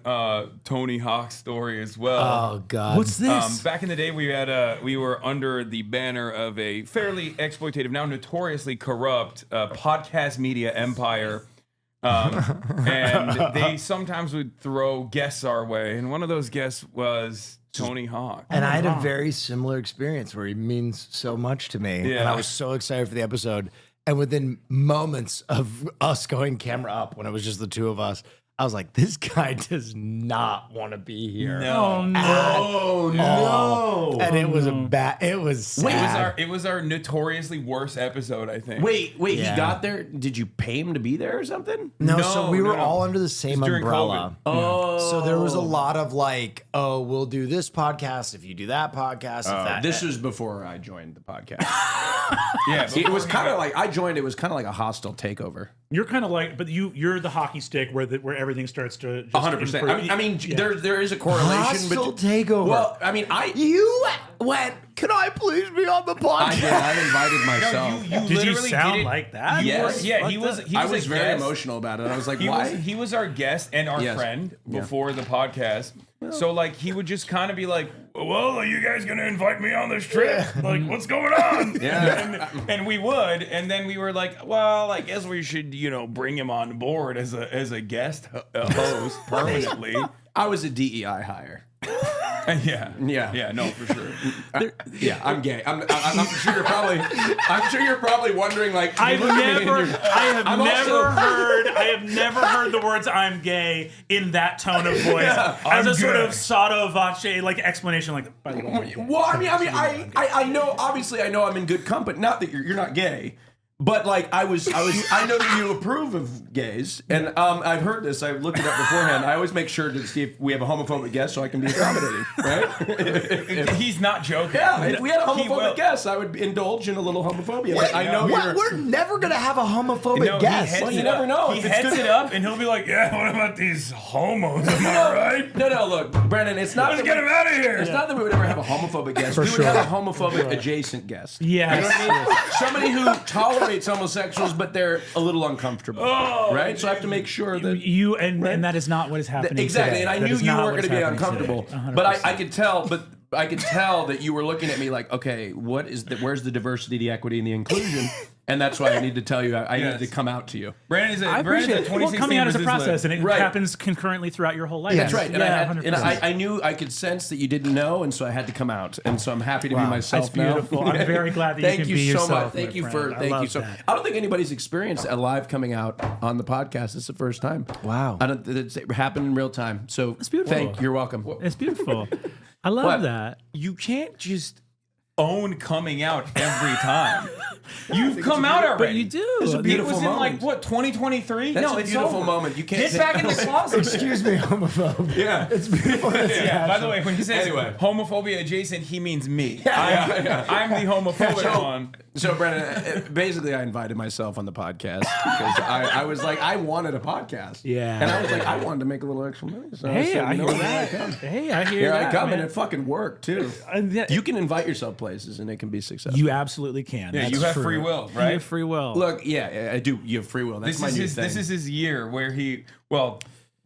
Tony Hawk story as well. Oh God. What's this? Back in the day, we were under the banner of a fairly exploitative, now notoriously corrupt podcast media empire. And they sometimes would throw guests our way. And one of those guests was Tony Hawk. And I had a very similar experience where he means so much to me. Yeah. And I was so excited for the episode. And within moments of us going camera up, when it was just the two of us, I was like, this guy does not want to be here. No. Oh no! And it was it was sad. It was our notoriously worst episode, I think. Wait, Yeah. he got there? Did you pay him to be there or something? No, so we were no. all under the same during umbrella. Oh. So there was a lot of like, oh, we'll do this podcast if you do that podcast. If that, This was before I joined the podcast. Yeah, See, it was kind of like I joined. It was kind of like a hostile takeover. You're kind of like, but you're the hockey stick where everything starts to just 100%. improve. I mean, there is a correlation. hostile But takeover. well, I mean, you went, can I please be on the I did. podcast? I invited myself. you Did you literally sound did it- like that? Yes. Yeah, he was. He I was was a very guest. emotional about it. I was like, He why? he was our guest and our Yes. friend before the podcast. So like he would just kind of be like, "Well, are you guys gonna invite me on this trip? Like, what's going on?" Yeah. and we would, and then we were like, "Well, I guess we should, bring him on board as a guest host permanently." I was a DEI hire. Yeah, no, for sure. Yeah, I'm gay. I'm sure you're probably. I'm sure you're probably wondering, like, I you look at me and you're- I'm also- I have never heard the words "I'm gay" in that tone of voice as a sort of sotto voce like explanation. Like, by the way, Well, I mean, I know. Obviously, I know I'm in good company. Not that you're not gay, but like I know that you approve of gays, and I've heard this. I looked it up beforehand. I always make sure to see if we have a homophobic guest so I can be accommodating, right? He's not joking. Yeah, if we had a He will. homophobic guest, I would indulge in a little homophobia. But I know What? you're. We're never gonna have a homophobic No, guest. he heads you it never up. know. He If it's heads good- it up, and he'll be like, "Yeah, what about these homos? Am I right? No, look, Brennan, it's not. Let's that get we- him out of here." It's not that we would ever have a homophobic guest. We would have a homophobic adjacent guest. yes. Somebody who tolerates homosexuals, but they're a little uncomfortable, right? So I have to make sure that You and that is not what is happening. exactly. today. And I That knew is you not weren't what going to is be happening uncomfortable, today. 100%. but I could tell. But I could tell that you were looking at me like, okay, where's the diversity, the equity, and the inclusion? And that's why I need to tell you. I need to come out to you. Brandon is a I Brandon's a appreciate it. Well, 2016 coming out as a resistance process, and it Right. happens concurrently throughout your whole life. That's right. And, Yeah, I knew I could sense that you didn't know, and so I had to come out. And so I'm happy to be myself That's beautiful. now. I'm very glad that Thank you can you be so yourself. much. Thank my you friend. for I thank you love so. that. I don't think anybody's experienced a live coming out on the podcast. It's the first time. Wow. It happened in real time. So It's beautiful. You're welcome. It's beautiful. I love What? that. You can't just own coming out every time. You've come out already. But you do. It's a beautiful It was in moment. like what 2023? That's no, a it's beautiful over. moment. You can't Get say- back in the closet. Excuse me, homophobe. Yeah. It's beautiful. Yeah, by the way, when he says Anyway. homophobia adjacent, he means me. I'm the homophobic one. So, Brennan, basically, I invited myself on the podcast because I was like, I wanted a podcast. Yeah. And I was like, I wanted to make a little extra money. So Hey, said, I you know hear what, that. Here I come. Hey, I hear Here that. I come, man. and it fucking worked too. You can invite yourself places, and it can be successful. You absolutely can. Yeah, That's you have true. free will, You right? have free will. Look, yeah, I do. You have free will. That's This my is new his. thing. This is his year where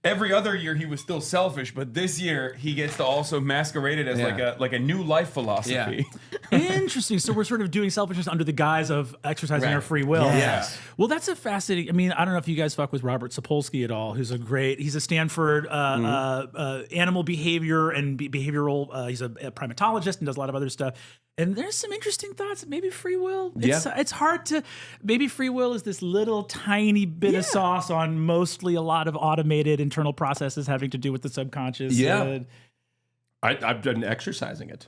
every other year he was still selfish, but this year he gets to also masquerade it as Yeah. like a new life philosophy. Interesting. So we're sort of doing selfishness under the guise of exercising Right. our free will. Yes. Well, that's a fascinating. I mean, I don't know if you guys fuck with Robert Sapolsky at all. He's a Stanford animal behavior and behavioral. He's a primatologist and does a lot of other stuff. And there's some interesting thoughts. Maybe free will. It's hard to. Maybe free will is this little tiny bit of sauce on mostly a lot of automated internal processes having to do with the subconscious. Yeah. I've been exercising it.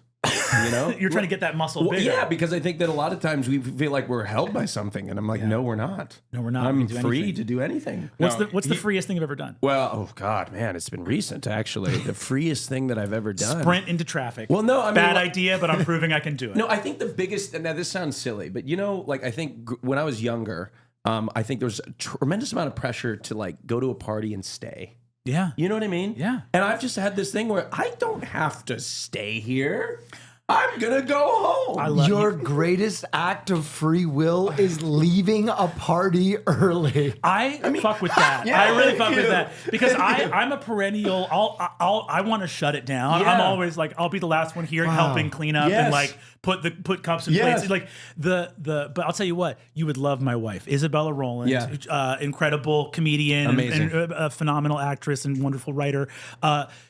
You know, You're trying to get that muscle Well, bigger. yeah, because I think that a lot of times we feel like we're held by something, and I'm like, no, we're not. No, we're not. We I'm can do free anything. to do anything. What's the freest thing you've ever done? Well, oh God, man, it's been recent actually. The freest thing that I've ever done. Sprint into traffic. Well, no, I mean, bad like- idea, but I'm proving I can do it. No, I think the biggest, and now this sounds silly, but you know, like I think when I was younger, I think there was a tremendous amount of pressure to like go to a party and stay. Yeah. You know what I mean? Yeah. And I've just had this thing where I don't have to stay here. I'm gonna go home. I love Your greatest act of free will is leaving a party early. I fuck with that. Yeah, I really thank fuck with you. that because I'm a perennial. I want to shut it down. Yeah. I'm always like I'll be the last one here helping clean up Yes. and like put cups and Yes. plates. Like but I'll tell you what, you would love my wife, Isabella Rowland. Yeah. Incredible comedian, Amazing. and a phenomenal actress and wonderful writer.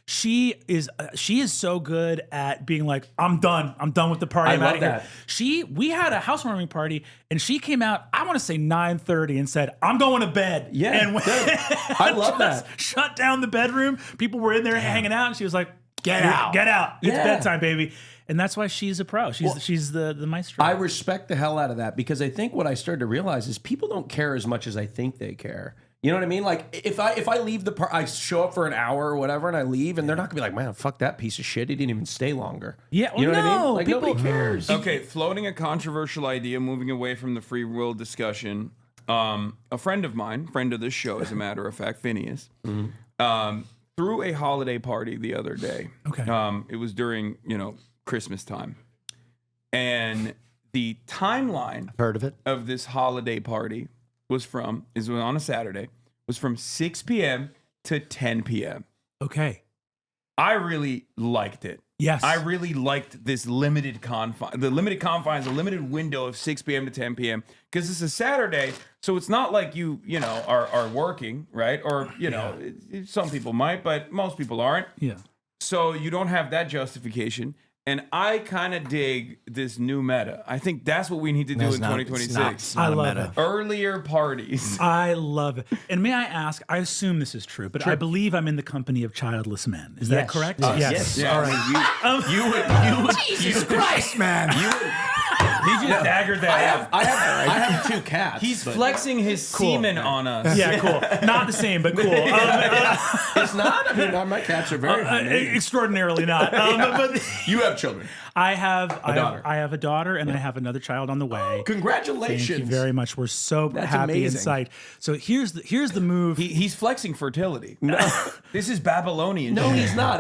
She is so good at being like, I'm done. I'm done with the party. I I'm love outta here." that. We had a housewarming party, and she came out, I want to say 9:30, and said, "I'm going to bed." Yeah, and good. I love that. Shut down the bedroom. People were in there hanging out, and she was like, "Get out. It's Yeah. bedtime, baby." And that's why she's a pro. She's the maestro. I respect the hell out of that because I think what I started to realize is people don't care as much as I think they care. You know what I mean? Like if I leave I show up for an hour or whatever and I leave and they're not gonna be like, man, fuck that piece of shit. He didn't even stay longer. Yeah, you know what I no, mean? Like people- nobody cares. Okay, floating a controversial idea, moving away from the free will discussion. A friend of mine, friend of this show, as a matter of fact, Phineas, threw a holiday party the other day. Okay. It was during, Christmas time. And the timeline Heard of it? of this holiday party was on a Saturday, was from 6 p.m. to 10 p.m. Okay. I really liked it. Yes. I really liked this limited confines, the limited window of 6 p.m. to 10 p.m. because it's a Saturday, so it's not like you are working, right? Or, some people might, but most people aren't. Yeah. So you don't have that justification. And I kind of dig this new meta. I think that's what we need to do in 2026. I love it. Earlier parties. I love it. And may I ask, I assume this is true, but I believe I'm in the company of childless men. Is that correct? Yes. Yeah. All right. You would. Jesus Christ, man. He just daggered that. I have two cats. He's flexing his semen on us. Yeah, cool. Not the same, but cool. It's not. I mean, my cats are very. Extraordinarily not. But You have children. I have daughter. I have a daughter, and I have another child on the way. Congratulations. Thank you very much. We're so happy amazing. and psyched. So here's the move. He's flexing fertility. No, this is Babylonian. No, shit. he's not.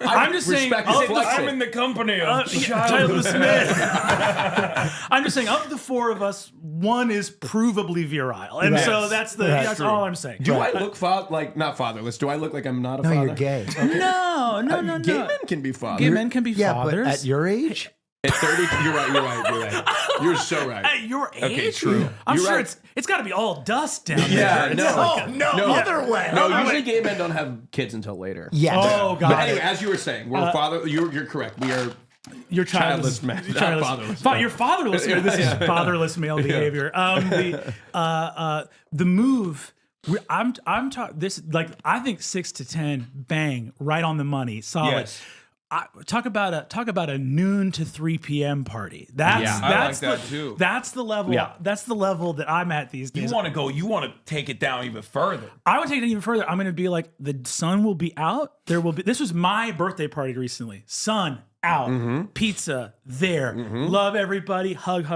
I'm just saying, respect of his the- flexing. I'm in the company of childless men. I'm just saying, of the four of us, one is provably virile, and Yes. so that's true. all I'm saying. Do I look not fatherless? Do I look like I'm not a No, father? you're gay. No. Gay men can be fathers. Gay men can be Yeah, fathers. but at your age, At 30, you're right. You're so right. At your age, Okay, true. I'm You're sure right. it's got to be all dust down Yeah, there. no. Other way. No, usually gay men don't have kids until later. yes. Oh, God. But anyway, as you were saying, we're father. You're correct. We are. You're Childless men, not fatherless. You're fatherless. This is fatherless male behavior. The move. I'm talking this like I think 6 to 10, bang, right on the money, solid. Yes. Talk about a noon to 3 p.m. party. I like that too. That's the level. Yeah. That's the level that I'm at these days. You want to take it down even further. I would take it even further. I'm going to be like, the sun will be out. There will be. This was my birthday party recently. Sun out, pizza there. Love everybody. Hug.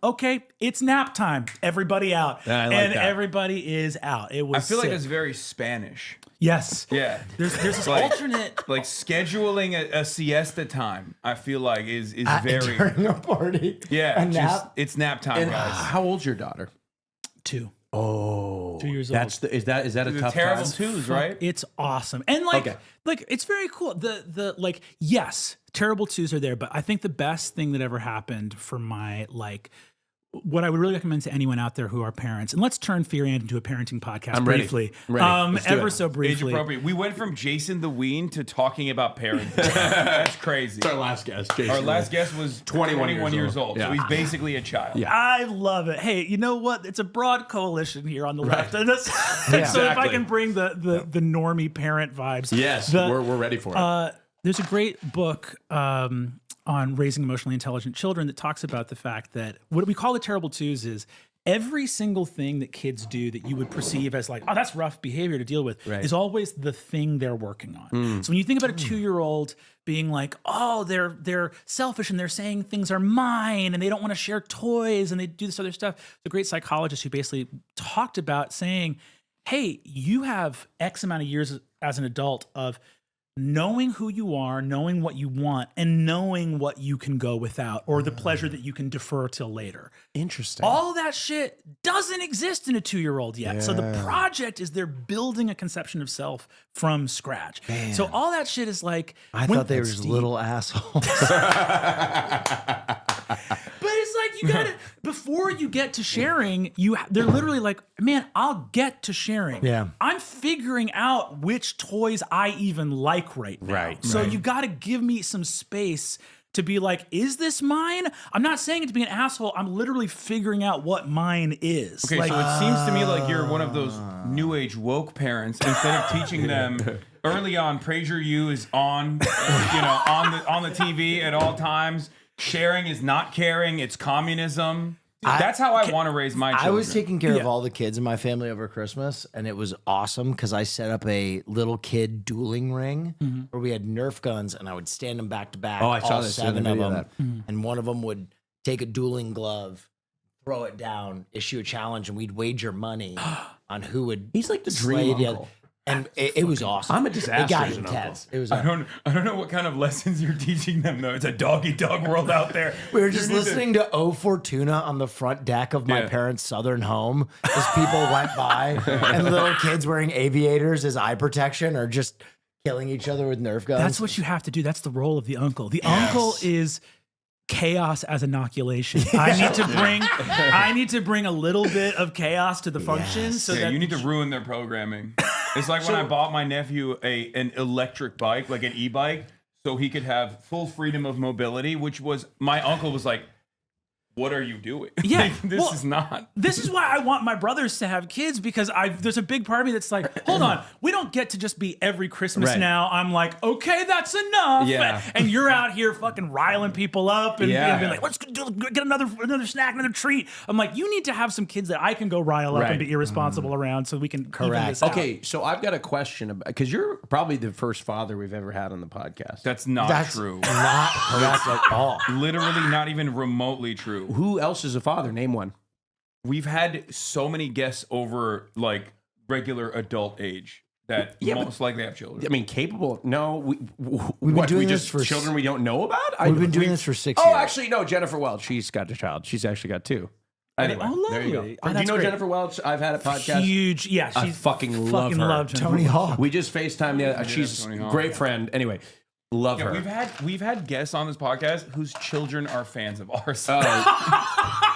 Okay, it's nap time. Everybody out, Yeah, I like and that. everybody is out. It was. I feel like sick. it's very Spanish. Yes. Yeah. There's this Like- alternate. Like scheduling a siesta time, I feel like is very during a party. yeah. A just- nap? it's nap time, And guys. how old's your daughter? 2. Oh, 2 years that's old. is that a The tough terrible time? twos, right? It's awesome. And Okay. like it's very cool. The like, yes, terrible twos are there, but I think the best thing that ever happened for my what I would really recommend to anyone out there who are parents, and let's turn Fear and into a parenting podcast I'm ready. briefly. I'm ready. Let's do Ever it. so Age briefly. appropriate. We went from Jason the Ween to talking about parenting. That's crazy. It's our last guest. Jason. Our last guest was 21 years old. So Yeah. he's basically a child. Yeah. I love it. Hey, you know what? It's a broad coalition here on the left. And that's, so if I Exactly. can bring the normie parent vibes. Yes, The- we're ready for it. There's a great book on raising emotionally intelligent children that talks about the fact that what we call the terrible twos is every single thing that kids do that you would perceive as like, oh, that's rough behavior to deal with, is always the thing they're working on. So when you think about a 2-year-old being like, oh, they're selfish and they're saying things are mine and they don't want to share toys and they do this other stuff. The great psychologist who basically talked about saying, hey, you have X amount of years as an adult of knowing who you are, knowing what you want, and knowing what you can go without, or the pleasure that you can defer till later. Interesting. All that shit doesn't exist in a 2-year-old yet. So the project is they're building a conception of self from scratch. So all that shit is like, I thought they were just little assholes. But it's like you gotta before you get to sharing, they're literally like, man, I'll get to sharing. Yeah. I'm figuring out which toys I even like right now. Right, So right. you gotta give me some space to be like, is this mine? I'm not saying it to be an asshole. I'm literally figuring out what mine is. Okay, like, so it seems to me like you're one of those new age woke parents. Instead of teaching them early on, PragerU is on, on the TV at all times. Sharing is not caring. It's communism. That's how I want to raise my children. I was taking care of all the kids in my family over Christmas, and it was awesome because I set up a little kid dueling ring where we had Nerf guns, and I would stand them back to back. Oh, I saw all this in 7 the of video them, of that. and one of them would take a dueling glove, throw it down, issue a challenge, and we'd wager money on who would. He's like the slay dream the uncle. other. And it was awesome. I'm a disaster It got as an intense. It was. I don't know what kind of lessons you're teaching them though. It's a dog-eat-dog world out there. We were just listening to O Fortuna on the front deck of my parents' southern home as people went by, and little kids wearing aviators as eye protection or just killing each other with Nerf guns. that's what you have to do. That's the role of the uncle. The uncle is chaos as inoculation. I need to bring a little bit of chaos to the function. So Yeah, that you need to ruin their programming. It's like when I bought my nephew an electric bike, like an e-bike, so he could have full freedom of mobility, which was, my uncle was like, what are you doing? Yeah, Like, this is not. This is why I want my brothers to have kids, because there's a big part of me that's like, hold on, we don't get to just be every Christmas Right. now. I'm like, okay, that's enough. Yeah. And you're out here fucking riling people up and, Yeah. and being like, let's get another snack, another treat. I'm like, you need to have some kids that I can go rile up Right. and be irresponsible around so we can even this out. Okay, so I've got a question about, because you're probably the first father we've ever had on the podcast. That's not That's true. not correct at all. Literally not even remotely true. Who else is a father? Name one. We've had so many guests over like regular adult age that most likely have children. I mean, capable? No, We've been doing this for children we don't know about. We've been doing this for 6 Oh, years. actually, no. Jennifer Welch. She's got a child. She's actually got 2. Anyway, Oh, there you go. lovely. Oh, Do you that's know great. Jennifer Welch? I've had a podcast. Huge, yeah. I She's fucking love her. loved her. Tony Hawk. We just FaceTimed the other. She's Tony a Hawk. great friend. Anyway, love her. We've had guests on this podcast whose children are fans of ours, Oh,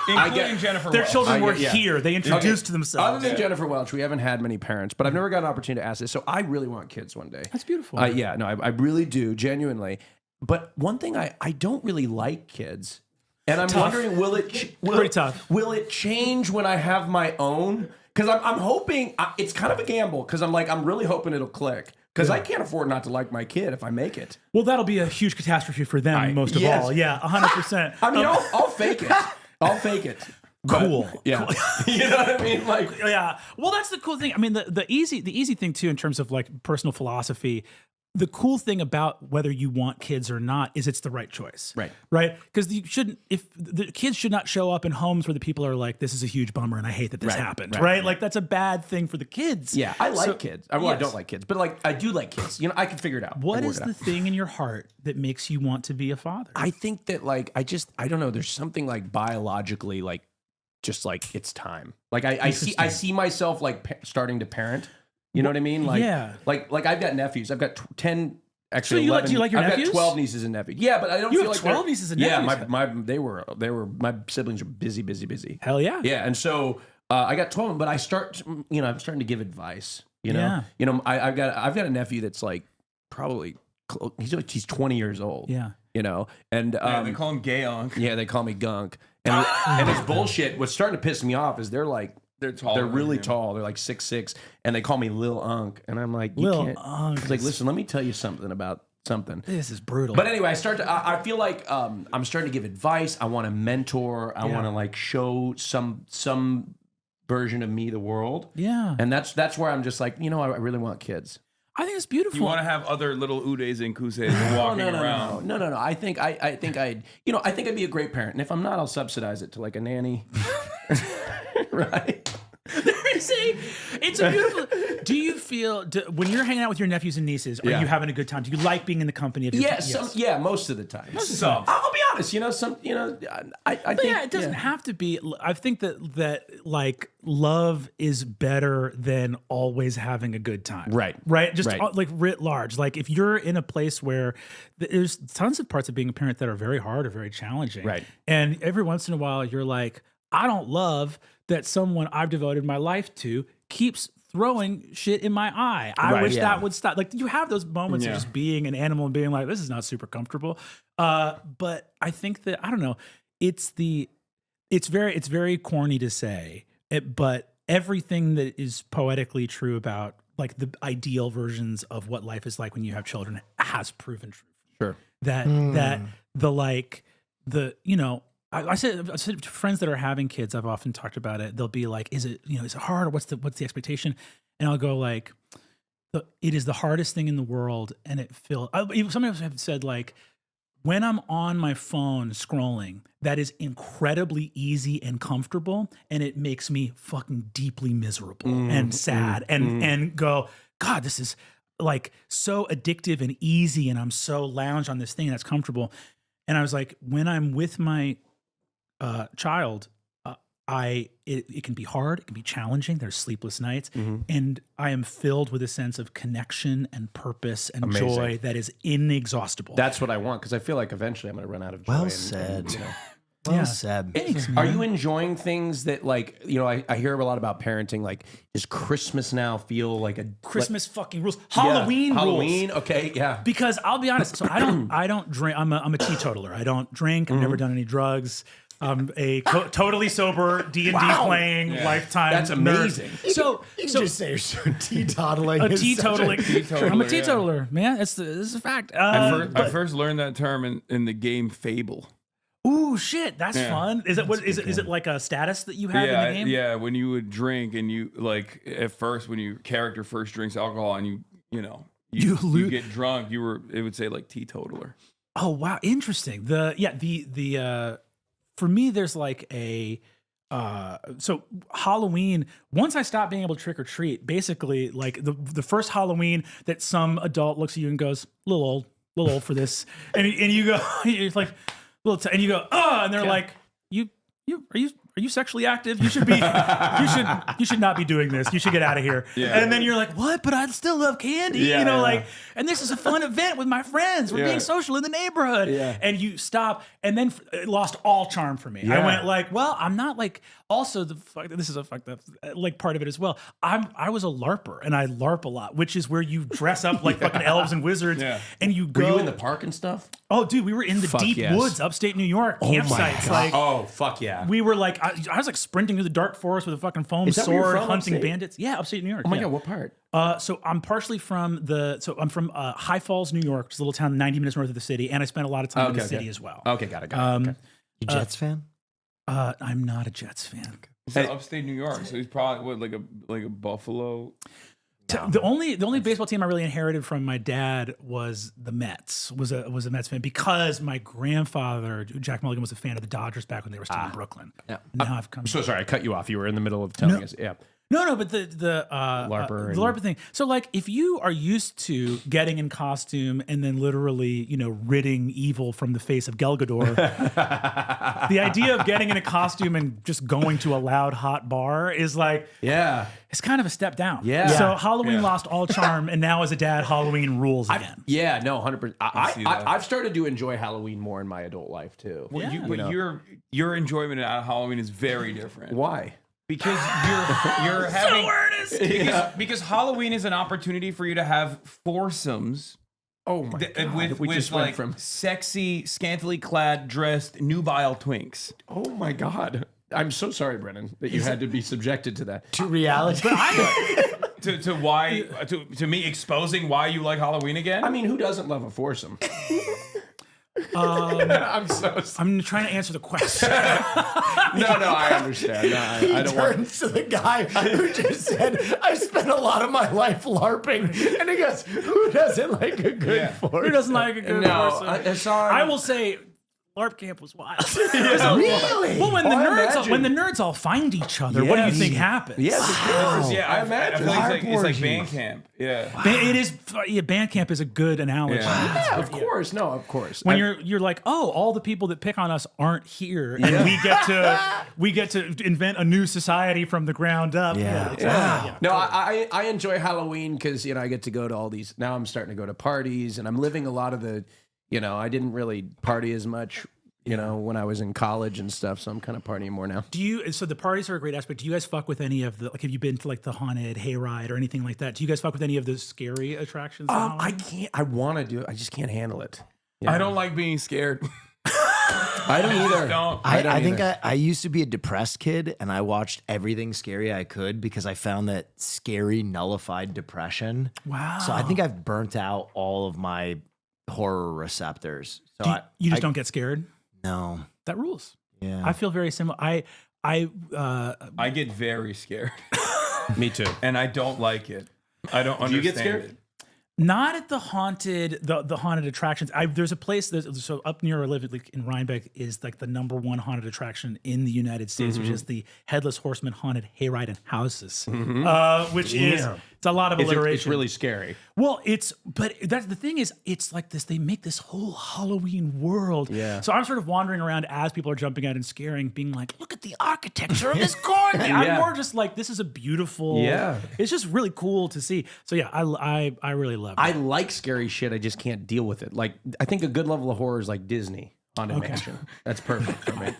including Jennifer. Their Welch. children were yeah. here. They introduced themselves. Other than Jennifer Welch, we haven't had many parents, but I've never got an opportunity to ask this. So I really want kids one day. That's beautiful. Yeah, no, I really do, genuinely. But one thing, I don't really like kids. And I'm wondering, will it change when I have my own? Because I'm hoping, it's kind of a gamble, because I'm really hoping it'll click. Because I can't afford not to like my kid if I make it. Well, that'll be a huge catastrophe for them, most of yes. all. Yeah, 100%. I mean, I'll fake it. I'll fake it. But, Cool. Yeah. You know what I mean? Like, Yeah. Well, that's the cool thing. I mean, the easy thing too, in terms of like personal philosophy, the cool thing about whether you want kids or not is it's the right choice. Right. Right. Because the kids should not show up in homes where the people are like, this is a huge bummer and I hate that this happened. Right. Like that's a bad thing for the kids. yeah, I like kids. Well, I yes. don't like kids, but like I do like kids. You know, I can figure it out. What I can is work it the out. thing in your heart that makes you want to be a father? I think that like I don't know. There's something like biologically like just like it's time. Like I see myself like starting to parent. You know what I mean? Like yeah. Like I've got nephews. I've got 10. Actually, So you 11, do you like your I've nephews? got 12 nieces and nephews. Yeah, but I don't You feel have like 12 they're- nieces and yeah, nephews? my siblings are busy. Hell yeah. Yeah, and so I got 12 of them, but I'm starting to give advice. You know, Yeah. I've got a nephew that's like probably he's 20 years old. Yeah. You know, and Yeah, they call him gay unk. yeah, they call me gunk, and it's bullshit. What's starting to piss me off is they're They're really tall. They're like 6'6", and they call me Lil Unk, and I'm like, you Lil can't. Unk It's like, is- listen, let me tell you something about something. This is brutal. But anyway, I feel like I'm starting to give advice. I want to mentor. I want to like show some version of me the world. Yeah. And that's where I'm just like, I really want kids. I think it's beautiful. You want to have other little udes and kuses walking around. No. I think I'd be a great parent. And if I'm not, I'll subsidize it to like a nanny. Right? See, it's a beautiful. Do you feel when you're hanging out with your nephews and nieces? Are you having a good time? Do you like being in the company of your Yes, most of the time. I'll be honest. I think Yeah, it doesn't have to be. I think that like love is better than always having a good time. Right. Just Right. like writ large. Like if you're in a place where there's tons of parts of being a parent that are very hard or very challenging. Right. And every once in a while you're like, I don't love that someone I've devoted my life to keeps throwing shit in my eye. I wish that would stop. Like you have those moments of just being an animal and being like, this is not super comfortable. But I think that, I don't know, it's very corny to say it, but everything that is poetically true about like the ideal versions of what life is like when you have children has proven true. Sure. That the like the, you know, I said to friends that are having kids, I've often talked about it. They'll be like, is it hard, or what's the expectation? And I'll go like, it is the hardest thing in the world. And it feels, sometimes have said like, when I'm on my phone scrolling, that is incredibly easy and comfortable, and it makes me fucking deeply miserable and sad and go, God, this is like so addictive and easy, and I'm so lounged on this thing that's comfortable. And I was like, when I'm with my child, it can be hard, it can be challenging. There's sleepless nights, and I am filled with a sense of connection and purpose and joy that is inexhaustible. That's what I want, because I feel like eventually I'm going to run out of joy. Well said. Well said. Thanks, Are man. you enjoying things that, like, you know, I hear a lot about parenting. Like, does Christmas now feel like a Christmas fucking rules? Halloween rules. Halloween, okay, yeah. Because I'll be honest, so I don't drink. I'm a teetotaler. I don't drink. I've never done any drugs. I'm a totally sober D&D playing lifetime. That's amazing. Nerd. So just say you're so teetotaling. a teetotaling. I'm a teetotaler, man. This is a fact. I first learned that term in the game Fable. Ooh, shit, that's fun. Is it like a status that you have in the game? Yeah, when you would drink and you like at first when your character first drinks alcohol and you get drunk, it would say like teetotaler. Oh wow, interesting. For me, there's like so Halloween, once I stopped being able to trick or treat, basically like the first Halloween that some adult looks at you and goes, a little old for this. And you go, it's like, and you go, and they're like, are you sexually active? You should be, you should not be doing this. You should get out of here. Yeah. And then you're like, what? But I still love candy, like, and this is a fun event with my friends. We're being social in the neighborhood. Yeah. And you stop, and then it lost all charm for me. I went like, well, I'm not like, also this is a fucked up, like part of it as well. I was a LARPer, and I LARP a lot, which is where you dress up like fucking elves and wizards, and you go. Were you in the park and stuff? Oh, dude, we were in the deep woods, upstate New York, campsites. Like, oh, fuck yeah. We were like, I was like sprinting through the dark forest with a fucking foam sword, hunting upstate? bandits. Yeah, upstate New York. Oh my God, what part? So I'm partially from I'm from High Falls, New York, which is a little town 90 minutes north of the city, and I spent a lot of time in the city as well. Okay, got it. You Jets fan? I'm not a Jets fan. He's upstate New York, so he's probably like a Buffalo. The only baseball team I really inherited from my dad was the Mets. Was a Mets fan because my grandfather Jack Mulligan was a fan of the Dodgers back when they were still in Brooklyn. Yeah. Now I've come. So sorry, I cut you off. You were in the middle of telling us. Yeah. No, but the LARPer thing. So like, if you are used to getting in costume and then literally, ridding evil from the face of Gal Gadot, the idea of getting in a costume and just going to a loud, hot bar is like, it's kind of a step down. Yeah. So Halloween lost all charm, and now as a dad, Halloween rules again. 100%. I've started to enjoy Halloween more in my adult life too. Well, your enjoyment of Halloween is very different. Why? Because you're having because Halloween is an opportunity for you to have foursomes. Oh my God. With just like from sexy, scantily clad, dressed nubile twinks. Oh my God. I'm so sorry, Brennan, that you had to be subjected to that. To reality. to me exposing why you like Halloween again. I mean, who doesn't love a foursome? I'm trying to answer the question. No, I understand. No, I don't want to the guy who just said, I spent a lot of my life LARPing. And he goes, who doesn't like a good foursome? Who doesn't like a good foursome? I will say, LARP camp was wild. Really? Well, when the nerds all find each other, what do you think happens? I imagine. I feel it's like band camp. Yeah, it is. Yeah, band camp is a good analogy. Yeah, of course. No, of course. When you're like, all the people that pick on us aren't here, and we get to invent a new society from the ground up. No, I enjoy Halloween because I get to go to all these. Now I'm starting to go to parties, and I'm living a lot of the. I didn't really party as much you know, when I was in college and stuff. So I'm kind of partying more now. So the parties are a great aspect. Do you guys fuck with any of the, like, have you been to like the haunted hayride or anything like that? Do you guys fuck with any of those scary attractions? I can't. I want to do it. I just can't handle it. I don't like being scared. I don't either. I think I used to be a depressed kid, and I watched everything scary I could because I found that scary nullified depression. Wow. So I think I've burnt out all of my horror receptors. So you just don't get scared? No. That rules. Yeah. I feel very similar. I get very scared. Me too. And I don't like it. I don't understand. Do you get scared? It. Not at the haunted attractions. There's a place so up near where I live, like in Rhinebeck, is like the #1 haunted attraction in the United States, which is the Headless Horseman haunted hayride in houses, which is it's a lot of alliteration. It's really scary. Well, but that's the thing is, it's like this. They make this whole Halloween world. Yeah. So I'm sort of wandering around as people are jumping out and scaring, being like, "Look at the architecture of this corner." I'm more just like, "This is a beautiful." Yeah. It's just really cool to see. So yeah, I really love it. I like scary shit. I just can't deal with it. Like, I think a good level of horror is like Disney Haunted Mansion. That's perfect for me.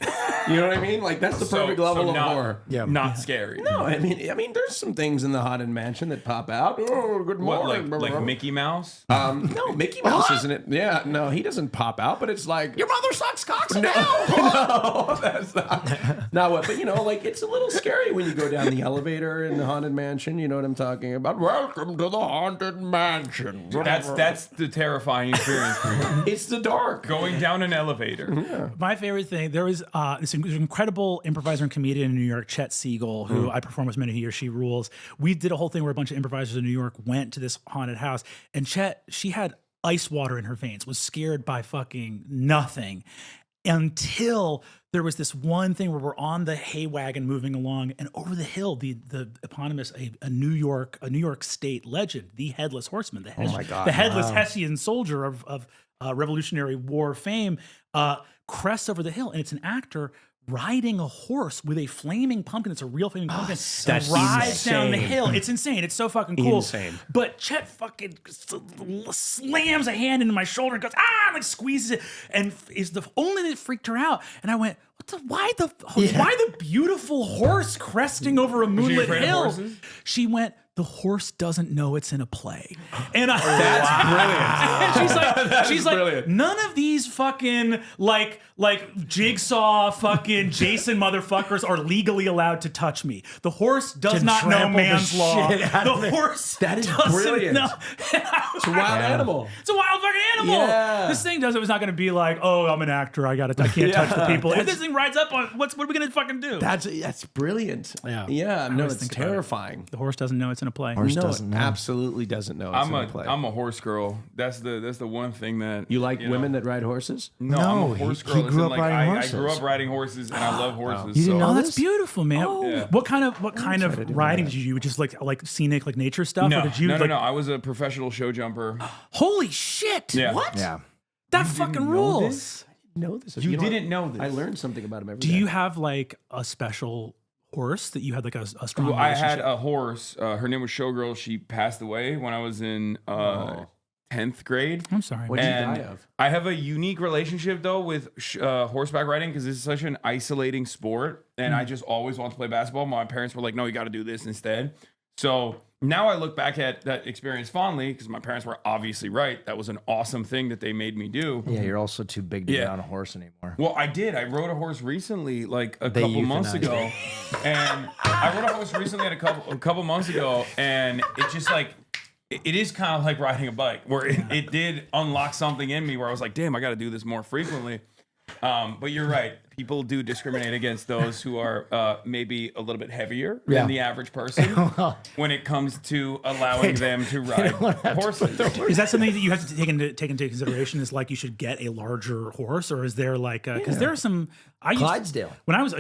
You know what I mean? Like, that's the perfect level of horror. Yeah. Not scary. No, I mean, there's some things in the Haunted Mansion that pop out. Oh, good What, morning. like Mickey Mouse? No, Mickey Mouse isn't it? Yeah, no, he doesn't pop out, but it's like, Your mother sucks cocks no, no, that's not what. But you know, like, it's a little scary when you go down the elevator in the Haunted Mansion. You know what I'm talking about? Welcome to the Haunted Mansion. That's the terrifying experience for you. It's the dark. Going down an elevator. My favorite thing, there was this incredible improviser and comedian in New York, Chet Siegel, who I perform with many. He or she rules. We did a whole thing where a bunch of improvisers in New York went to this haunted house, and Chet, she had ice water in her veins, was scared by fucking nothing until there was this one thing where we're on the hay wagon moving along, and over the hill, the eponymous a New York State legend, the Headless Horseman, the headless Hessian soldier of Revolutionary War fame, crests over the hill, and it's an actor riding a horse with a flaming pumpkin. It's a real flaming pumpkin. That's rides down the insane. hill. It's insane. It's so fucking cool. Insane. But Chet fucking slams a hand into my shoulder and goes, and like squeezes it, and is the only thing that freaked her out. And I went, why the beautiful horse cresting over a moonlit afraid of hill? horses? She went, the horse doesn't know it's in a play. And That's brilliant. And she's like, none of these fucking like jigsaw fucking Jason motherfuckers are legally allowed to touch me. The horse does not know man's law. The horse doesn't brilliant. know. It's a wild animal. It's a wild fucking animal. Yeah. This thing does it was not going to be like, oh, I'm an actor. I can't touch the people. If this thing rides up on, what are we going to fucking do? That's brilliant. Yeah. Yeah. I No, always it's think about it. terrifying. The horse doesn't know it's in a play. Horse No, doesn't know. absolutely doesn't know. It's in a play. I'm a horse girl. That's the one thing that You like know. women that ride horses? No, I'm a horse he girl. grew As in, up riding I horses. grew up riding horses, and I love horses. You didn't know Oh, this? that's beautiful, man. Yeah. What kind of riding did you do? Just like scenic, like nature stuff? No, or did you no. like, I was a professional show jumper. Holy shit! Yeah. What? Yeah. That fucking rules. know this. You know didn't know this. I learned something about him every Do day. you have like a special horse that you had like a strong Well, I had relationship? a horse. Her name was Showgirl. She passed away when I was in 10th grade. I'm sorry. What did you And die of? I have a unique relationship though with horseback riding because this is such an isolating sport, and I just always wanted to play basketball. My parents were like, "No, you got to do this instead." So now I look back at that experience fondly because my parents were obviously right. That was an awesome thing that they made me do. Yeah, you're also too big to Yeah. get on a horse anymore. Well, I did. I rode a horse recently, like a They couple months euthanized ago, me. and I rode a horse recently a couple months ago, and it just like it is kind of like riding a bike, where it did unlock something in me where I was like, damn, I got to do this more frequently. But you're right. People do discriminate against those who are maybe a little bit heavier Yeah. than the average person when it comes to allowing them to ride horses. Is that something that you have to take into consideration? Is like you should get a larger horse, or is there like because there are some Clydesdale. When I was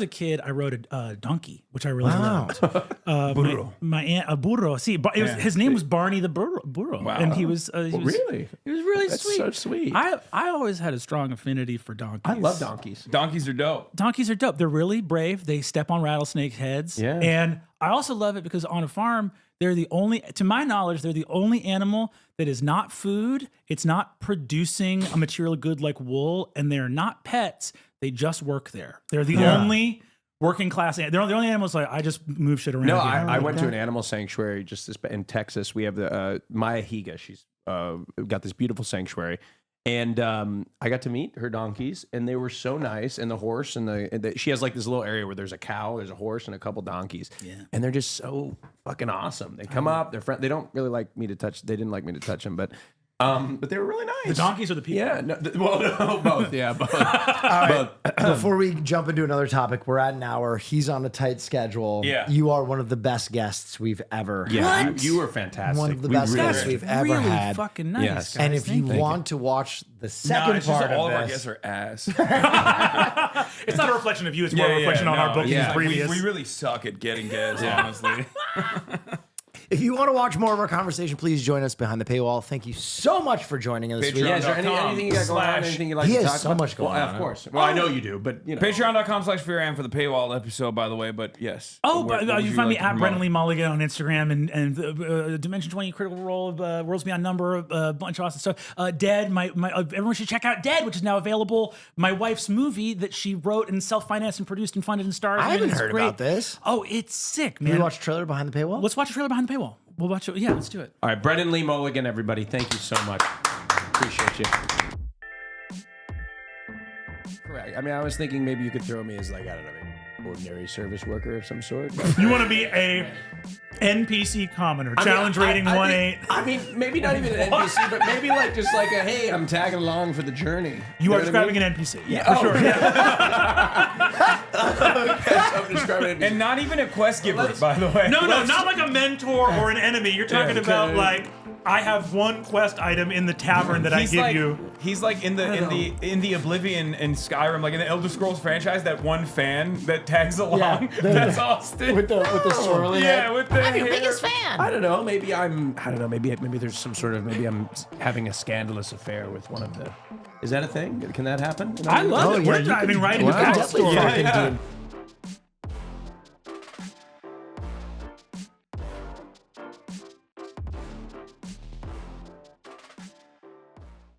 a kid, I rode a donkey, which I really loved. Burro. My aunt, a burro. See, but his name was Barney the burro, Wow. and he was Really? He was really That's sweet. so sweet. I always had a strong affinity for donkeys. I love donkeys. donkeys? Donkeys are dope. Donkeys are dope. They're really brave. They step on rattlesnake heads. Yeah. And I also love it because on a farm, they're the only, to my knowledge, they're the only animal that is not food. It's not producing a material good like wool, and they're not pets. They just work there. They're the only working class. They're the only animals like, I just move shit around. No, here. I went to an animal sanctuary just in Texas. We have the Maya Higa. She's got this beautiful sanctuary. And I got to meet her donkeys, and they were so nice. And the horse, and she has like this little area where there's a cow, there's a horse, and a couple donkeys. Yeah. And they're just so fucking awesome. They come up, they're friend. They don't really like me to touch. They didn't like me to touch them, but they were really nice. The donkeys or the people? Yeah. No, both. Yeah, both. Before we jump into another topic, we're at an hour. He's on a tight schedule. Yeah. You are one of the best guests we've ever Yeah, had. you were fantastic. One of the We best really guests did. we've ever really had. fucking nice. Yes. Guys. And if you Thank you. want to watch the No, second it's just part all of of our this, guests are ass. It's not a reflection of you. It's more a reflection on our bookings yeah. previous. We really suck at getting guests, honestly. if you want to watch more of our conversation, please join us behind the paywall. Thank you so much for joining us. Patreon. Yeah, is there anything you got going on? Anything you'd like He to has talk so about? much going Well, on. of course. Well, I know you do, but you know. Patreon.com/fear and for the paywall episode, by the way. But yes. Oh, What but would you find me like to at promote? Brennan Lee Mulligan on Instagram and Dimension 20 Critical Role of Worlds Beyond Number, a bunch of awesome stuff. Dead, everyone should check out Dead, which is now available. My wife's movie that she wrote and self-financed and produced and funded and starred. I in. haven't It's heard great. about this. Oh, it's sick, Can we man. watch a trailer behind the paywall? Let's watch a trailer behind the paywall. We'll watch it. Yeah, let's do it. All right, Brennan Lee Mulligan, everybody. Thank you so much. Appreciate you. Correct. I mean, I was thinking maybe you could throw me as like, I don't know, maybe ordinary service worker of some sort. You want to be a NPC commoner. Challenge rating 1-8. I mean, maybe not even an NPC, but maybe like just like a, hey, I'm tagging along for the journey. You are know what I describing mean? an NPC. Yeah, for sure. I'm describing an NPC. And not even a quest giver, by the way. No, not like a mentor or an enemy. You're talking about like, I have one quest item in the tavern that I give like, you. He's like in the Oblivion and Skyrim, like in the Elder Scrolls franchise, that one fan that tags along. That's Austin. with the swirly yeah, with the I'm your hair. biggest fan. I don't know. Maybe maybe there's some sort of, maybe I'm having a scandalous affair with one of the. Is that a thing? Can that happen? I love Oh, it. yeah, We're you diving can- right you into can the definitely backstory. fucking do